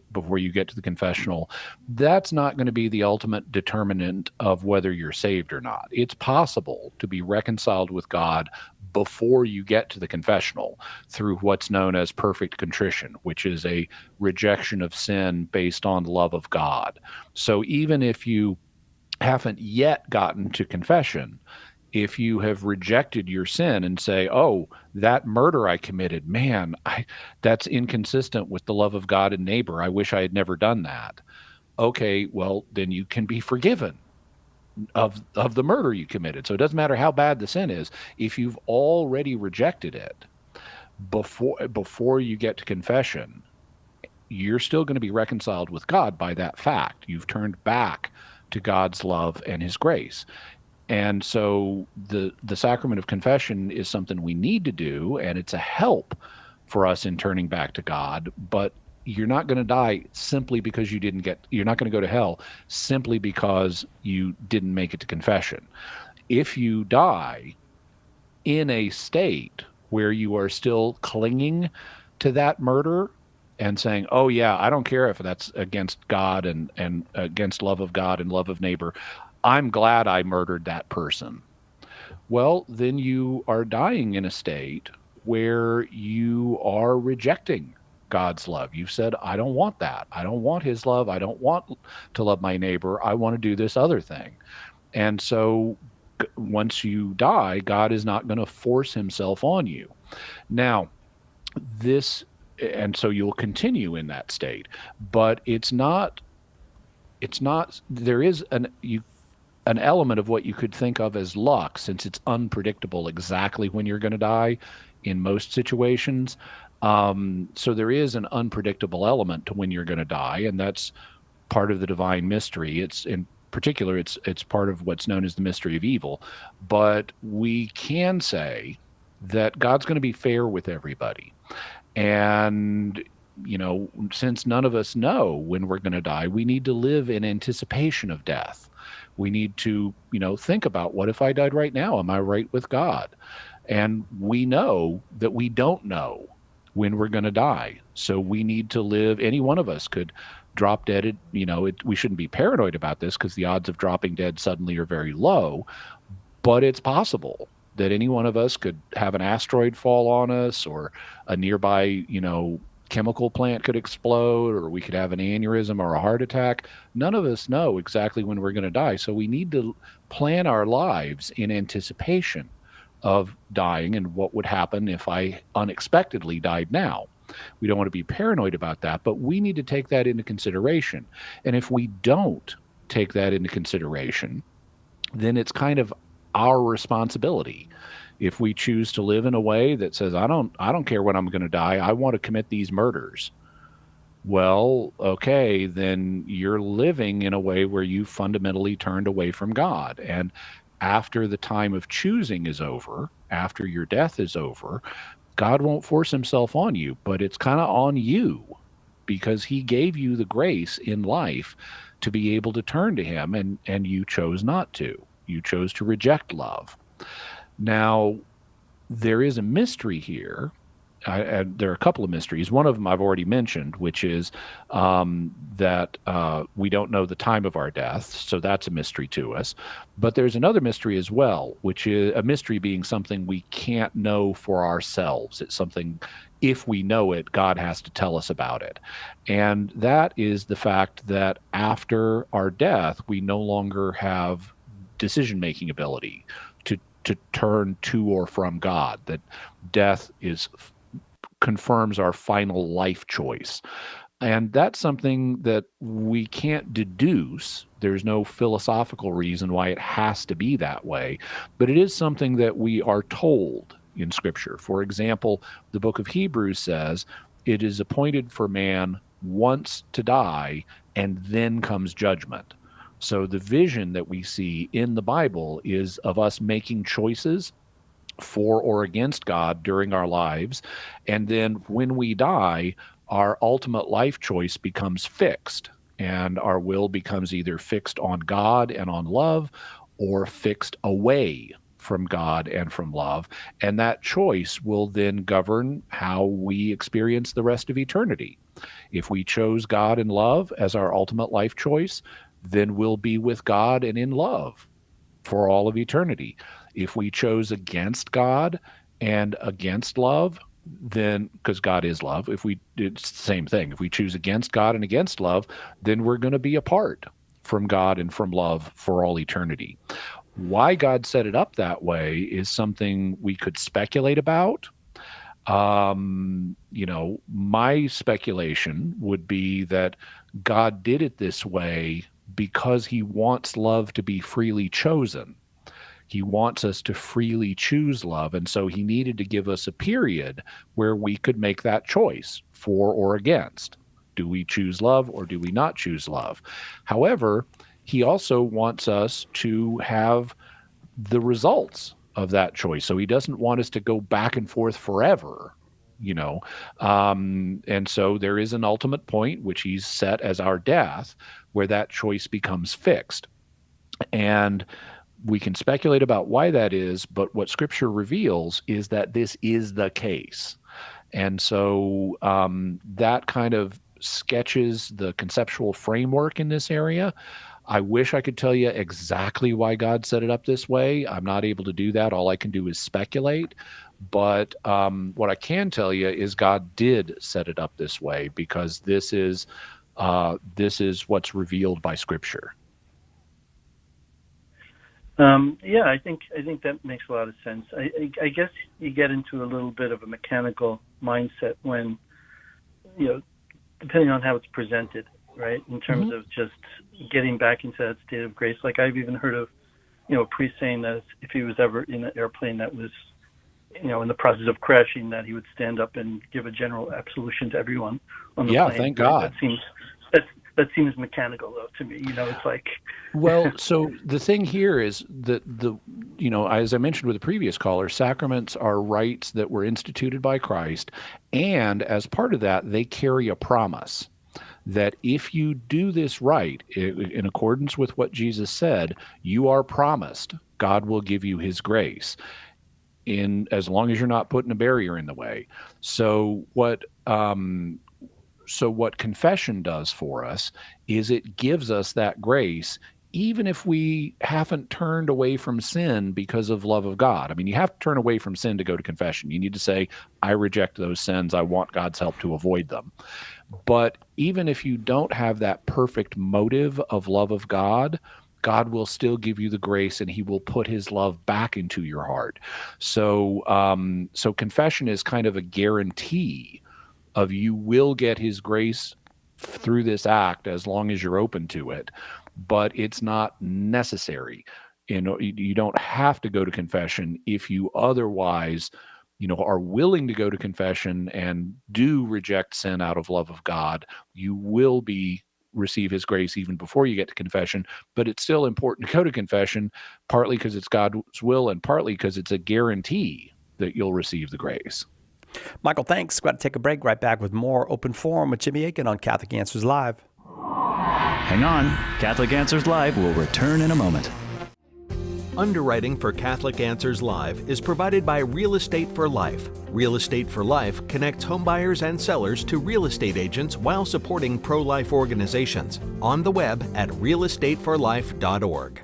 to the confessional. That's not going to be the ultimate determinant of whether you're saved or not. It's possible to be reconciled with God before you get to the confessional through what's known as perfect contrition, which is a rejection of sin based on love of God. So even if you haven't yet gotten to confession, if you have rejected your sin and say, oh, that murder I committed, man, that's inconsistent with the love of God and neighbor. I wish I had never done that. Okay, well, then you can be forgiven of the murder you committed. So it doesn't matter how bad the sin is. If you've already rejected it before you get to confession, you're still going to be reconciled with God by that fact. You've turned back to God's love and his grace. And so the sacrament of confession is something we need to do, and it's a help for us in turning back to God, but you're not going to die simply because you're not going to go to hell simply because you didn't make it to confession. If you die in a state where you are still clinging to that murder and saying, oh yeah, I don't care if that's against God and against love of God and love of neighbor, I'm glad I murdered that person. Well, then you are dying in a state where you are rejecting God's love. You've said, I don't want that. I don't want his love. I don't want to love my neighbor. I want to do this other thing. And so once you die, God is not going to force himself on you. Now, and so you'll continue in that state, but there is an element of what you could think of as luck, since it's unpredictable exactly when you're going to die in most situations. So there is an unpredictable element to when you're going to die, and that's part of the divine mystery. It's in particular, it's part of what's known as the mystery of evil. But we can say that God's going to be fair with everybody. And, since none of us know when we're going to die, we need to live in anticipation of death. We need to, think about, what if I died right now? Am I right with God? And we know that we don't know when we're going to die. So we need to live. Any one of us could drop dead. We shouldn't be paranoid about this because the odds of dropping dead suddenly are very low, but it's possible that any one of us could have an asteroid fall on us, or a nearby, chemical plant could explode, or we could have an aneurysm or a heart attack. None of us know exactly when we're going to die. So we need to plan our lives in anticipation of dying and what would happen if I unexpectedly died now. We don't want to be paranoid about that, but we need to take that into consideration. And if we don't take that into consideration, then it's kind of our responsibility. If we choose to live in a way that says, I don't care when I'm going to die, I want to commit these murders. Well, okay, then you're living in a way where you fundamentally turned away from God. And after the time of choosing is over, after your death is over, God won't force himself on you, but it's kind of on you, because he gave you the grace in life to be able to turn to him, and you chose not to. You chose to reject love. Now, there is a mystery here. There are a couple of mysteries. One of them I've already mentioned, which is that we don't know the time of our death, so that's a mystery to us. But there's another mystery as well, which is a mystery being something we can't know for ourselves. It's something, if we know it, God has to tell us about it. And that is the fact that after our death, we no longer have decision-making ability to turn to or from God, that death confirms our final life choice. And that's something that we can't deduce. There's no philosophical reason why it has to be that way, but it is something that we are told in Scripture. For example, the book of Hebrews says, it is appointed for man once to die, and then comes judgment. So the vision that we see in the Bible is of us making choices for or against God during our lives. And then when we die, our ultimate life choice becomes fixed, and our will becomes either fixed on God and on love, or fixed away from God and from love. And that choice will then govern how we experience the rest of eternity. If we chose God and love as our ultimate life choice, then we'll be with God and in love for all of eternity. If we chose against God and against love, then, because God is love, it's the same thing. If we choose against God and against love, then we're going to be apart from God and from love for all eternity. Why God set it up that way is something we could speculate about. My speculation would be that God did it this way because he wants love to be freely chosen. He wants us to freely choose love, and so he needed to give us a period where we could make that choice, for or against. Do we choose love or do we not choose love? However, he also wants us to have the results of that choice. So he doesn't want us to go back and forth forever, and so there is an ultimate point, which he's set as our death, where that choice becomes fixed. And we can speculate about why that is, but what Scripture reveals is that this is the case. And so that kind of sketches the conceptual framework in this area. I wish I could tell you exactly why God set it up this way. I'm not able to do that. All I can do is speculate. But what I can tell you is God did set it up this way, because this is what's revealed by Scripture. I think that makes a lot of sense. I guess you get into a little bit of a mechanical mindset when, depending on how it's presented, right? In terms of just getting back into that state of grace. Like I've even heard of, a priest saying that if he was ever in an airplane that was, in the process of crashing, that he would stand up and give a general absolution to everyone on the plane. Thank God. That seems mechanical, though, to me. It's like... Well, so the thing here is that as I mentioned with the previous caller, sacraments are rites that were instituted by Christ, and as part of that, they carry a promise that if you do this right, in accordance with what Jesus said, you are promised God will give you his grace, as long as you're not putting a barrier in the way. So what confession does for us is it gives us that grace even if we haven't turned away from sin because of love of God. I mean, you have to turn away from sin to go to confession. You need to say, I reject those sins. I want God's help to avoid them. But even if you don't have that perfect motive of love of God, God will still give you the grace, and he will put his love back into your heart. So, so confession is kind of a guarantee of you will get his grace through this act as long as you're open to it. But it's not necessary. You don't have to go to confession if you otherwise, are willing to go to confession and do reject sin out of love of God. You will receive his grace even before you get to confession. But it's still important to go to confession, partly because it's God's will and partly because it's a guarantee that you'll receive the grace. Michael, thanks. Got to take a break. Right back with more Open Forum with Jimmy Akin on Catholic Answers Live. Hang on. Catholic Answers Live will return in a moment. Underwriting for Catholic Answers Live is provided by Real Estate for Life. Real Estate for Life connects homebuyers and sellers to real estate agents while supporting pro-life organizations. On the web at realestateforlife.org.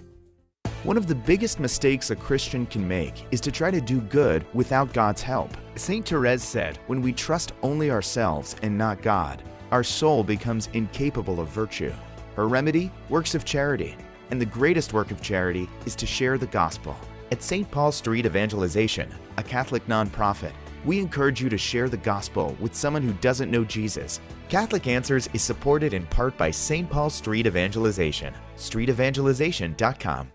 One of the biggest mistakes a Christian can make is to try to do good without God's help. St. Therese said, when we trust only ourselves and not God, our soul becomes incapable of virtue. Her remedy? Works of charity. And the greatest work of charity is to share the gospel. At St. Paul Street Evangelization, a Catholic nonprofit, we encourage you to share the gospel with someone who doesn't know Jesus. Catholic Answers is supported in part by St. Paul Street Evangelization, streetevangelization.com.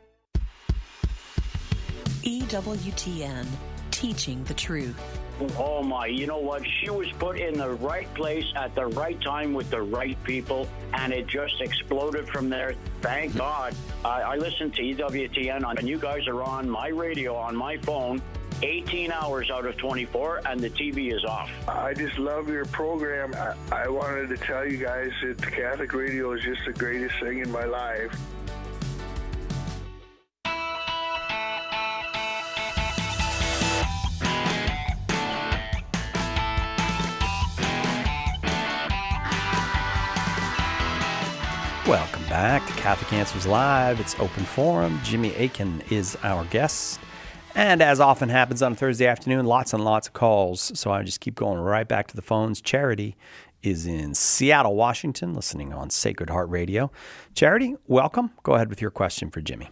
EWTN, teaching the truth. Oh my, you know what? She was put in the right place at the right time with the right people, and it just exploded from there. Thank God. I listen to EWTN, and you guys are on my radio, on my phone, 18 hours out of 24, and the TV is off. I just love your program. I wanted to tell you guys that Catholic radio is just the greatest thing in my life. Welcome back to Catholic Answers Live. It's Open Forum. Jimmy Akin is our guest. And as often happens on a Thursday afternoon, lots and lots of calls. So I just keep going right back to the phones. Charity is in Seattle, Washington, listening on Sacred Heart Radio. Charity, welcome. Go ahead with your question for Jimmy.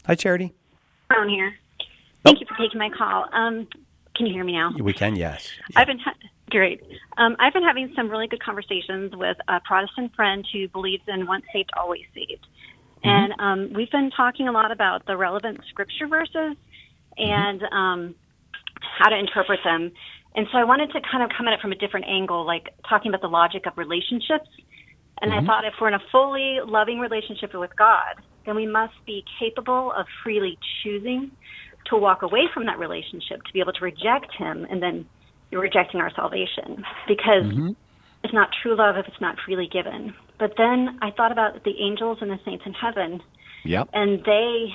Hi, Charity. Phone here. Thank you for taking my call. Can you hear me now? We can, yes. Yeah. Great. I've been having some really good conversations with a Protestant friend who believes in once saved, always saved. Mm-hmm. And we've been talking a lot about the relevant scripture verses and how to interpret them. And so I wanted to kind of come at it from a different angle, like talking about the logic of relationships. And I thought if we're in a fully loving relationship with God, then we must be capable of freely choosing to walk away from that relationship, to be able to reject him, and then you're rejecting our salvation, because it's not true love if it's not freely given. But then I thought about the angels and the saints in heaven. Yep. And they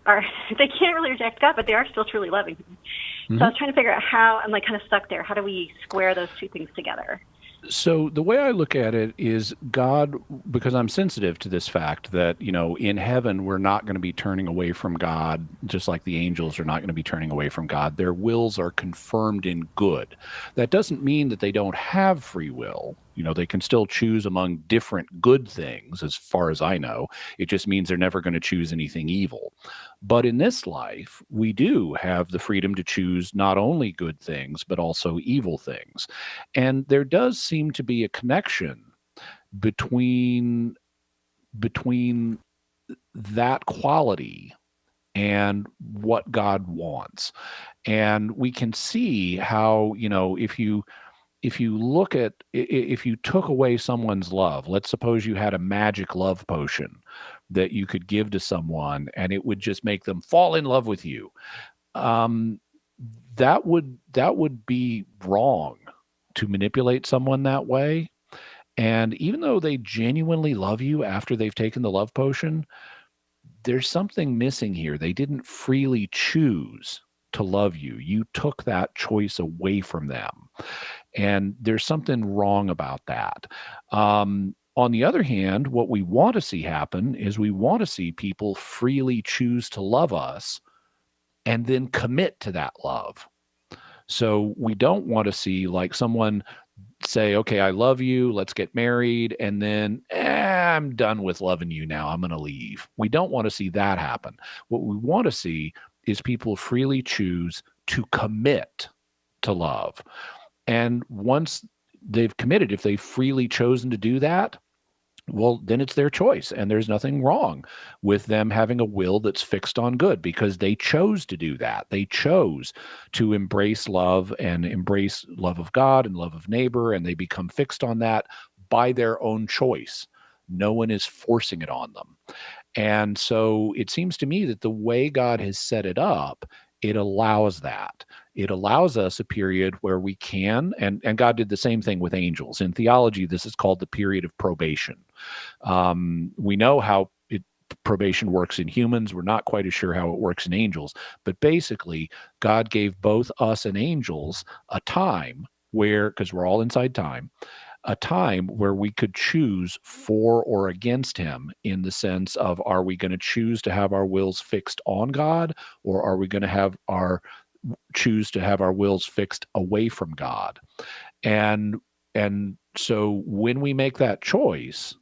can't really reject God, but they are still truly loving him. So I was trying to figure out how, I'm like kind of stuck there. How do we square those two things together? So the way I look at it is God, because I'm sensitive to this fact that, in heaven, we're not going to be turning away from God, just like the angels are not going to be turning away from God. Their wills are confirmed in good. That doesn't mean that they don't have free will. They can still choose among different good things, as far as I know. It just means they're never going to choose anything evil. But in this life, we do have the freedom to choose not only good things, but also evil things. And there does seem to be a connection between that quality and what God wants. And we can see how, if you took away someone's love, let's suppose you had a magic love potion that you could give to someone and it would just make them fall in love with you. That would be wrong to manipulate someone that way. And even though they genuinely love you after they've taken the love potion, there's something missing here. They didn't freely choose to love you. You took that choice away from them. And there's something wrong about that. On the other hand, what we want to see happen is we want to see people freely choose to love us and then commit to that love. So we don't want to see like someone say, okay, I love you, let's get married, and then I'm done with loving you now, I'm going to leave. We don't want to see that happen. What we want to see is people freely choose to commit to love. And once they've committed, if they've freely chosen to do that, well, then it's their choice. And there's nothing wrong with them having a will that's fixed on good because they chose to do that. They chose to embrace love and embrace love of God and love of neighbor, and they become fixed on that by their own choice. No one is forcing it on them. And so it seems to me that the way God has set it up, it allows that. It allows us a period where we can, and God did the same thing with angels. In theology, this is called the period of probation. We know how probation works in humans. We're not quite as sure how it works in angels. But basically, God gave both us and angels a time where, because we're all inside time, a time where we could choose for or against him in the sense of, are we going to choose to have our wills fixed on God, or are we going to choose to have our wills fixed away from God? And so when we make that choice,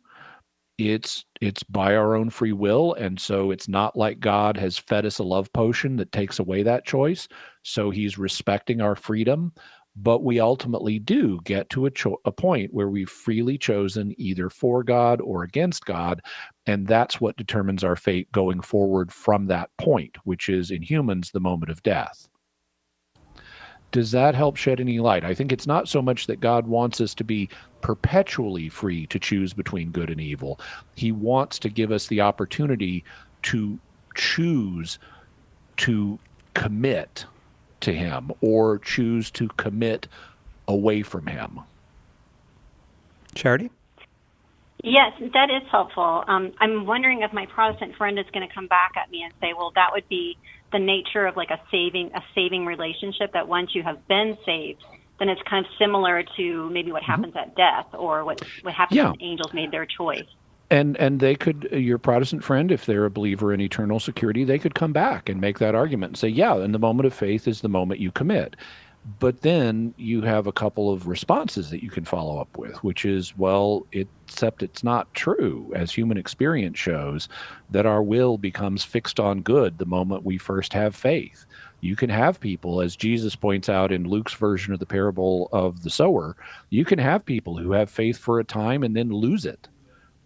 it's by our own free will. And so it's not like God has fed us a love potion that takes away that choice. So he's respecting our freedom. But we ultimately do get to a point where we've freely chosen either for God or against God, and that's what determines our fate going forward from that point, which is, in humans, the moment of death. Does that help shed any light? I think it's not so much that God wants us to be perpetually free to choose between good and evil. He wants to give us the opportunity to choose to commit to him or choose to commit away from him. Charity? Yes, that is helpful. I'm wondering if my Protestant friend is going to come back at me and say, well, that would be the nature of like a saving relationship, that once you have been saved, then it's kind of similar to maybe what happens at death or what happens when angels made their choice. And they could, your Protestant friend, if they're a believer in eternal security, they could come back and make that argument and say, yeah, and the moment of faith is the moment you commit. But then you have a couple of responses that you can follow up with, which is, well, except it's not true, as human experience shows, that our will becomes fixed on good the moment we first have faith. You can have people, as Jesus points out in Luke's version of the parable of the sower, you can have people who have faith for a time and then lose it.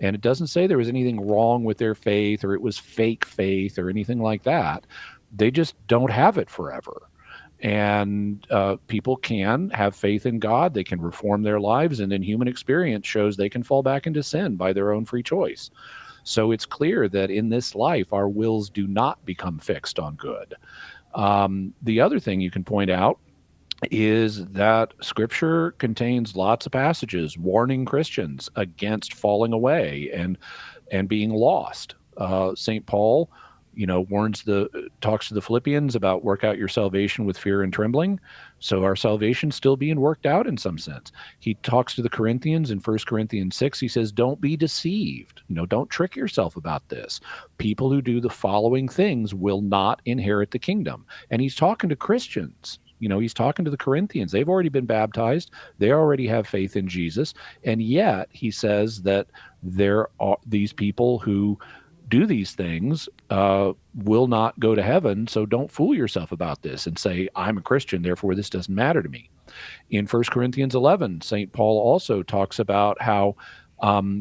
And it doesn't say there was anything wrong with their faith or it was fake faith or anything like that. They just don't have it forever. And people can have faith in God. They can reform their lives. And then human experience shows they can fall back into sin by their own free choice. So it's clear that in this life, our wills do not become fixed on good. The other thing you can point out is that Scripture contains lots of passages warning Christians against falling away and being lost. St. Paul, talks to the Philippians about work out your salvation with fear and trembling. So our salvation's still being worked out in some sense. He talks to the Corinthians in 1 Corinthians 6. He says, don't be deceived. Don't trick yourself about this. People who do the following things will not inherit the kingdom. And he's talking to Christians. He's talking to the Corinthians. They've already been baptized. They already have faith in Jesus. And yet he says that there are these people who do these things will not go to heaven. So don't fool yourself about this and say, I'm a Christian, therefore this doesn't matter to me. In 1 Corinthians 11, St. Paul also talks about how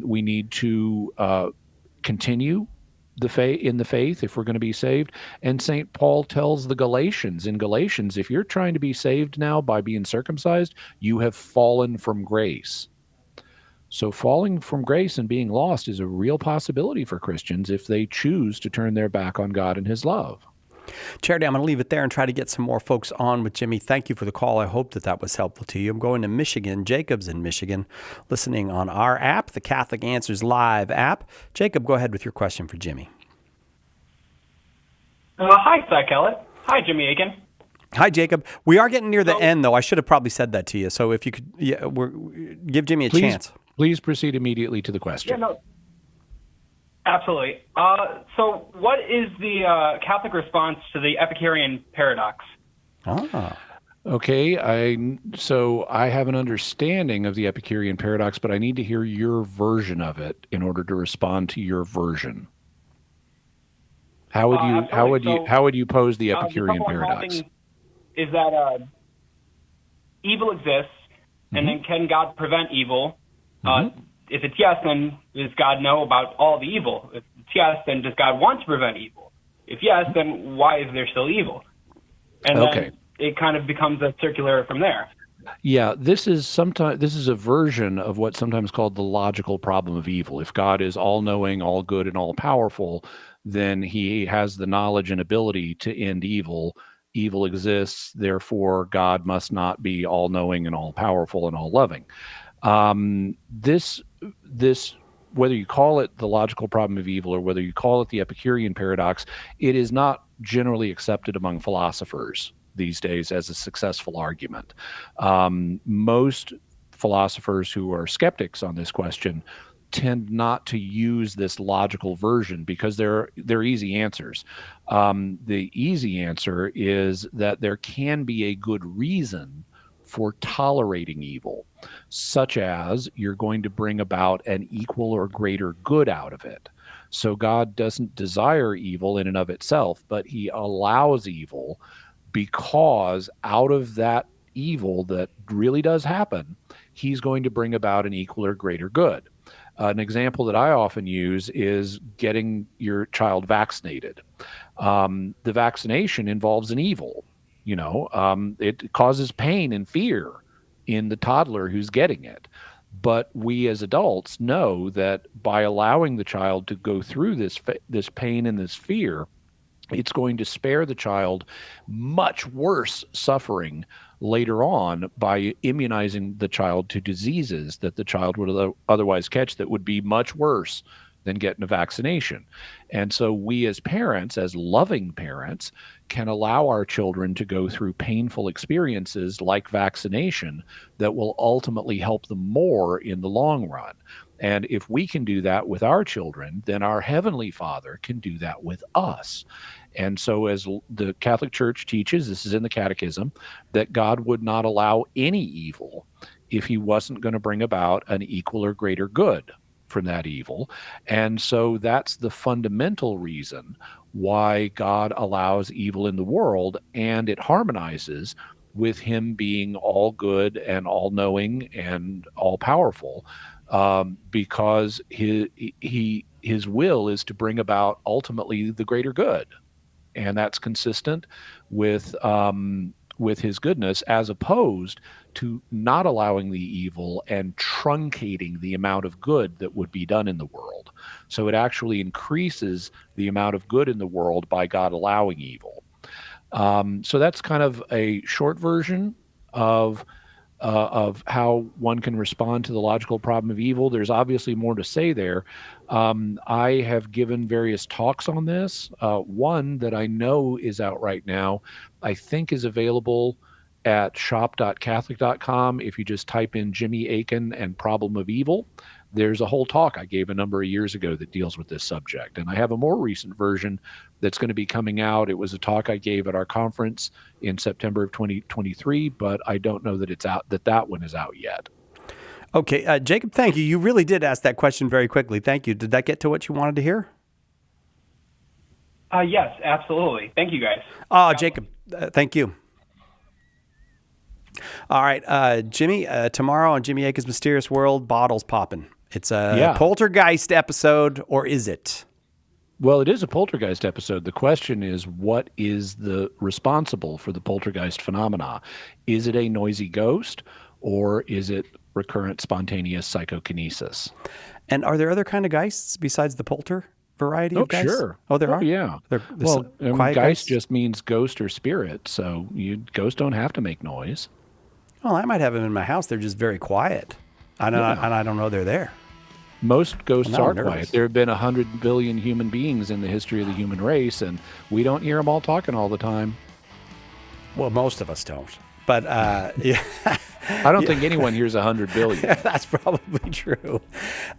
we need to continue in the faith if we're going to be saved. And St. Paul tells the Galatians, if you're trying to be saved now by being circumcised, you have fallen from grace. So falling from grace and being lost is a real possibility for Christians if they choose to turn their back on God and his love. Charity, I'm going to leave it there and try to get some more folks on with Jimmy. Thank you for the call. I hope that was helpful to you. I'm going to Michigan. Jacob's in Michigan, listening on our app, the Catholic Answers Live app. Jacob, go ahead with your question for Jimmy. Hi, Cy Kellett. Hi, Jimmy Aiken. Hi, Jacob. We are getting near the end, though. I should have probably said that to you. So if you could give Jimmy a chance. Please proceed immediately to the question. Yeah, no. Absolutely. So what is the Catholic response to the Epicurean paradox? Okay, so I have an understanding of the Epicurean paradox, but I need to hear your version of it in order to respond to your version. How would you pose the Epicurean paradox? Is that evil exists, and then can God prevent evil? If it's yes, then does God know about all the evil? If it's yes, then does God want to prevent evil? If yes, then why is there still evil? And then it kind of becomes a circular from there. Yeah, this is a version of what's sometimes called the logical problem of evil. If God is all-knowing, all-good, and all-powerful, then he has the knowledge and ability to end evil. Evil exists, therefore God must not be all-knowing and all-powerful and all-loving. This, whether you call it the logical problem of evil or whether you call it the Epicurean paradox, it is not generally accepted among philosophers these days as a successful argument. Most philosophers who are skeptics on this question tend not to use this logical version because they're easy answers. The easy answer is that there can be a good reason for tolerating evil, such as you're going to bring about an equal or greater good out of it. So God doesn't desire evil in and of itself, but he allows evil because out of that evil that really does happen, he's going to bring about an equal or greater good. An example that I often use is getting your child vaccinated. The vaccination involves an evil. It causes pain and fear in the toddler who's getting it. But we as adults know that by allowing the child to go through this pain and this fear, it's going to spare the child much worse suffering later on by immunizing the child to diseases that the child would otherwise catch that would be much worse than getting a vaccination. And so we as parents, as loving parents, can allow our children to go through painful experiences like vaccination that will ultimately help them more in the long run. And if we can do that with our children, then our Heavenly Father can do that with us. And so as the Catholic Church teaches, this is in the Catechism, that God would not allow any evil if he wasn't going to bring about an equal or greater good from that evil. And so that's the fundamental reason why God allows evil in the world, and it harmonizes with him being all good and all knowing and all powerful, because his will is to bring about ultimately the greater good. And that's consistent with his goodness, as opposed to not allowing the evil and truncating the amount of good that would be done in the world. So it actually increases the amount of good in the world by God allowing evil. So that's kind of a short version of how one can respond to the logical problem of evil. There's obviously more to say there. I have given various talks on this. One that I know is out right now, I think is available at shop.catholic.com. If you just type in Jimmy Akin and Problem of Evil, there's a whole talk I gave a number of years ago that deals with this subject. And I have a more recent version that's going to be coming out. It was a talk I gave at our conference in September of 2023, but I don't know that it's out, that one is out yet. Okay, Jacob, thank you. You really did ask that question very quickly. Thank you. Did that get to what you wanted to hear? Yes, absolutely. Thank you, guys. Jacob, thank you. All right, Jimmy, tomorrow on Jimmy Akin's Mysterious World, bottles popping. It's a poltergeist episode, or is it? Well, it is a poltergeist episode. The question is, what is the responsible for the poltergeist phenomena? Is it a noisy ghost, or is it recurrent spontaneous psychokinesis? And are there other kind of geists besides the polter variety of geists? Sure. Oh, there are? Yeah. Quiet geist just means ghost or spirit, so ghosts don't have to make noise. Well, I might have them in my house. They're just very quiet. And I don't know they're there. Most ghosts are quiet. There have been 100 billion human beings in the history of the human race, and we don't hear them all talking all the time. Well, most of us don't. But yeah. I don't think anyone here's 100 billion. That's probably true.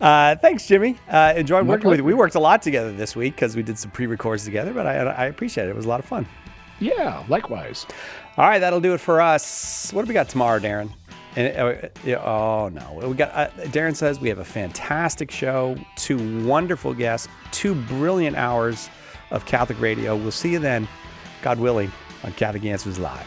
Thanks, Jimmy. Enjoyed working with you. We worked a lot together this week because we did some pre-records together, but I appreciate it. It was a lot of fun. Yeah, likewise. All right, that'll do it for us. What do we got tomorrow, Darren? Oh, no. We got Darren says we have a fantastic show, 2 wonderful guests, 2 brilliant hours of Catholic radio. We'll see you then, God willing, on Catholic Answers Live.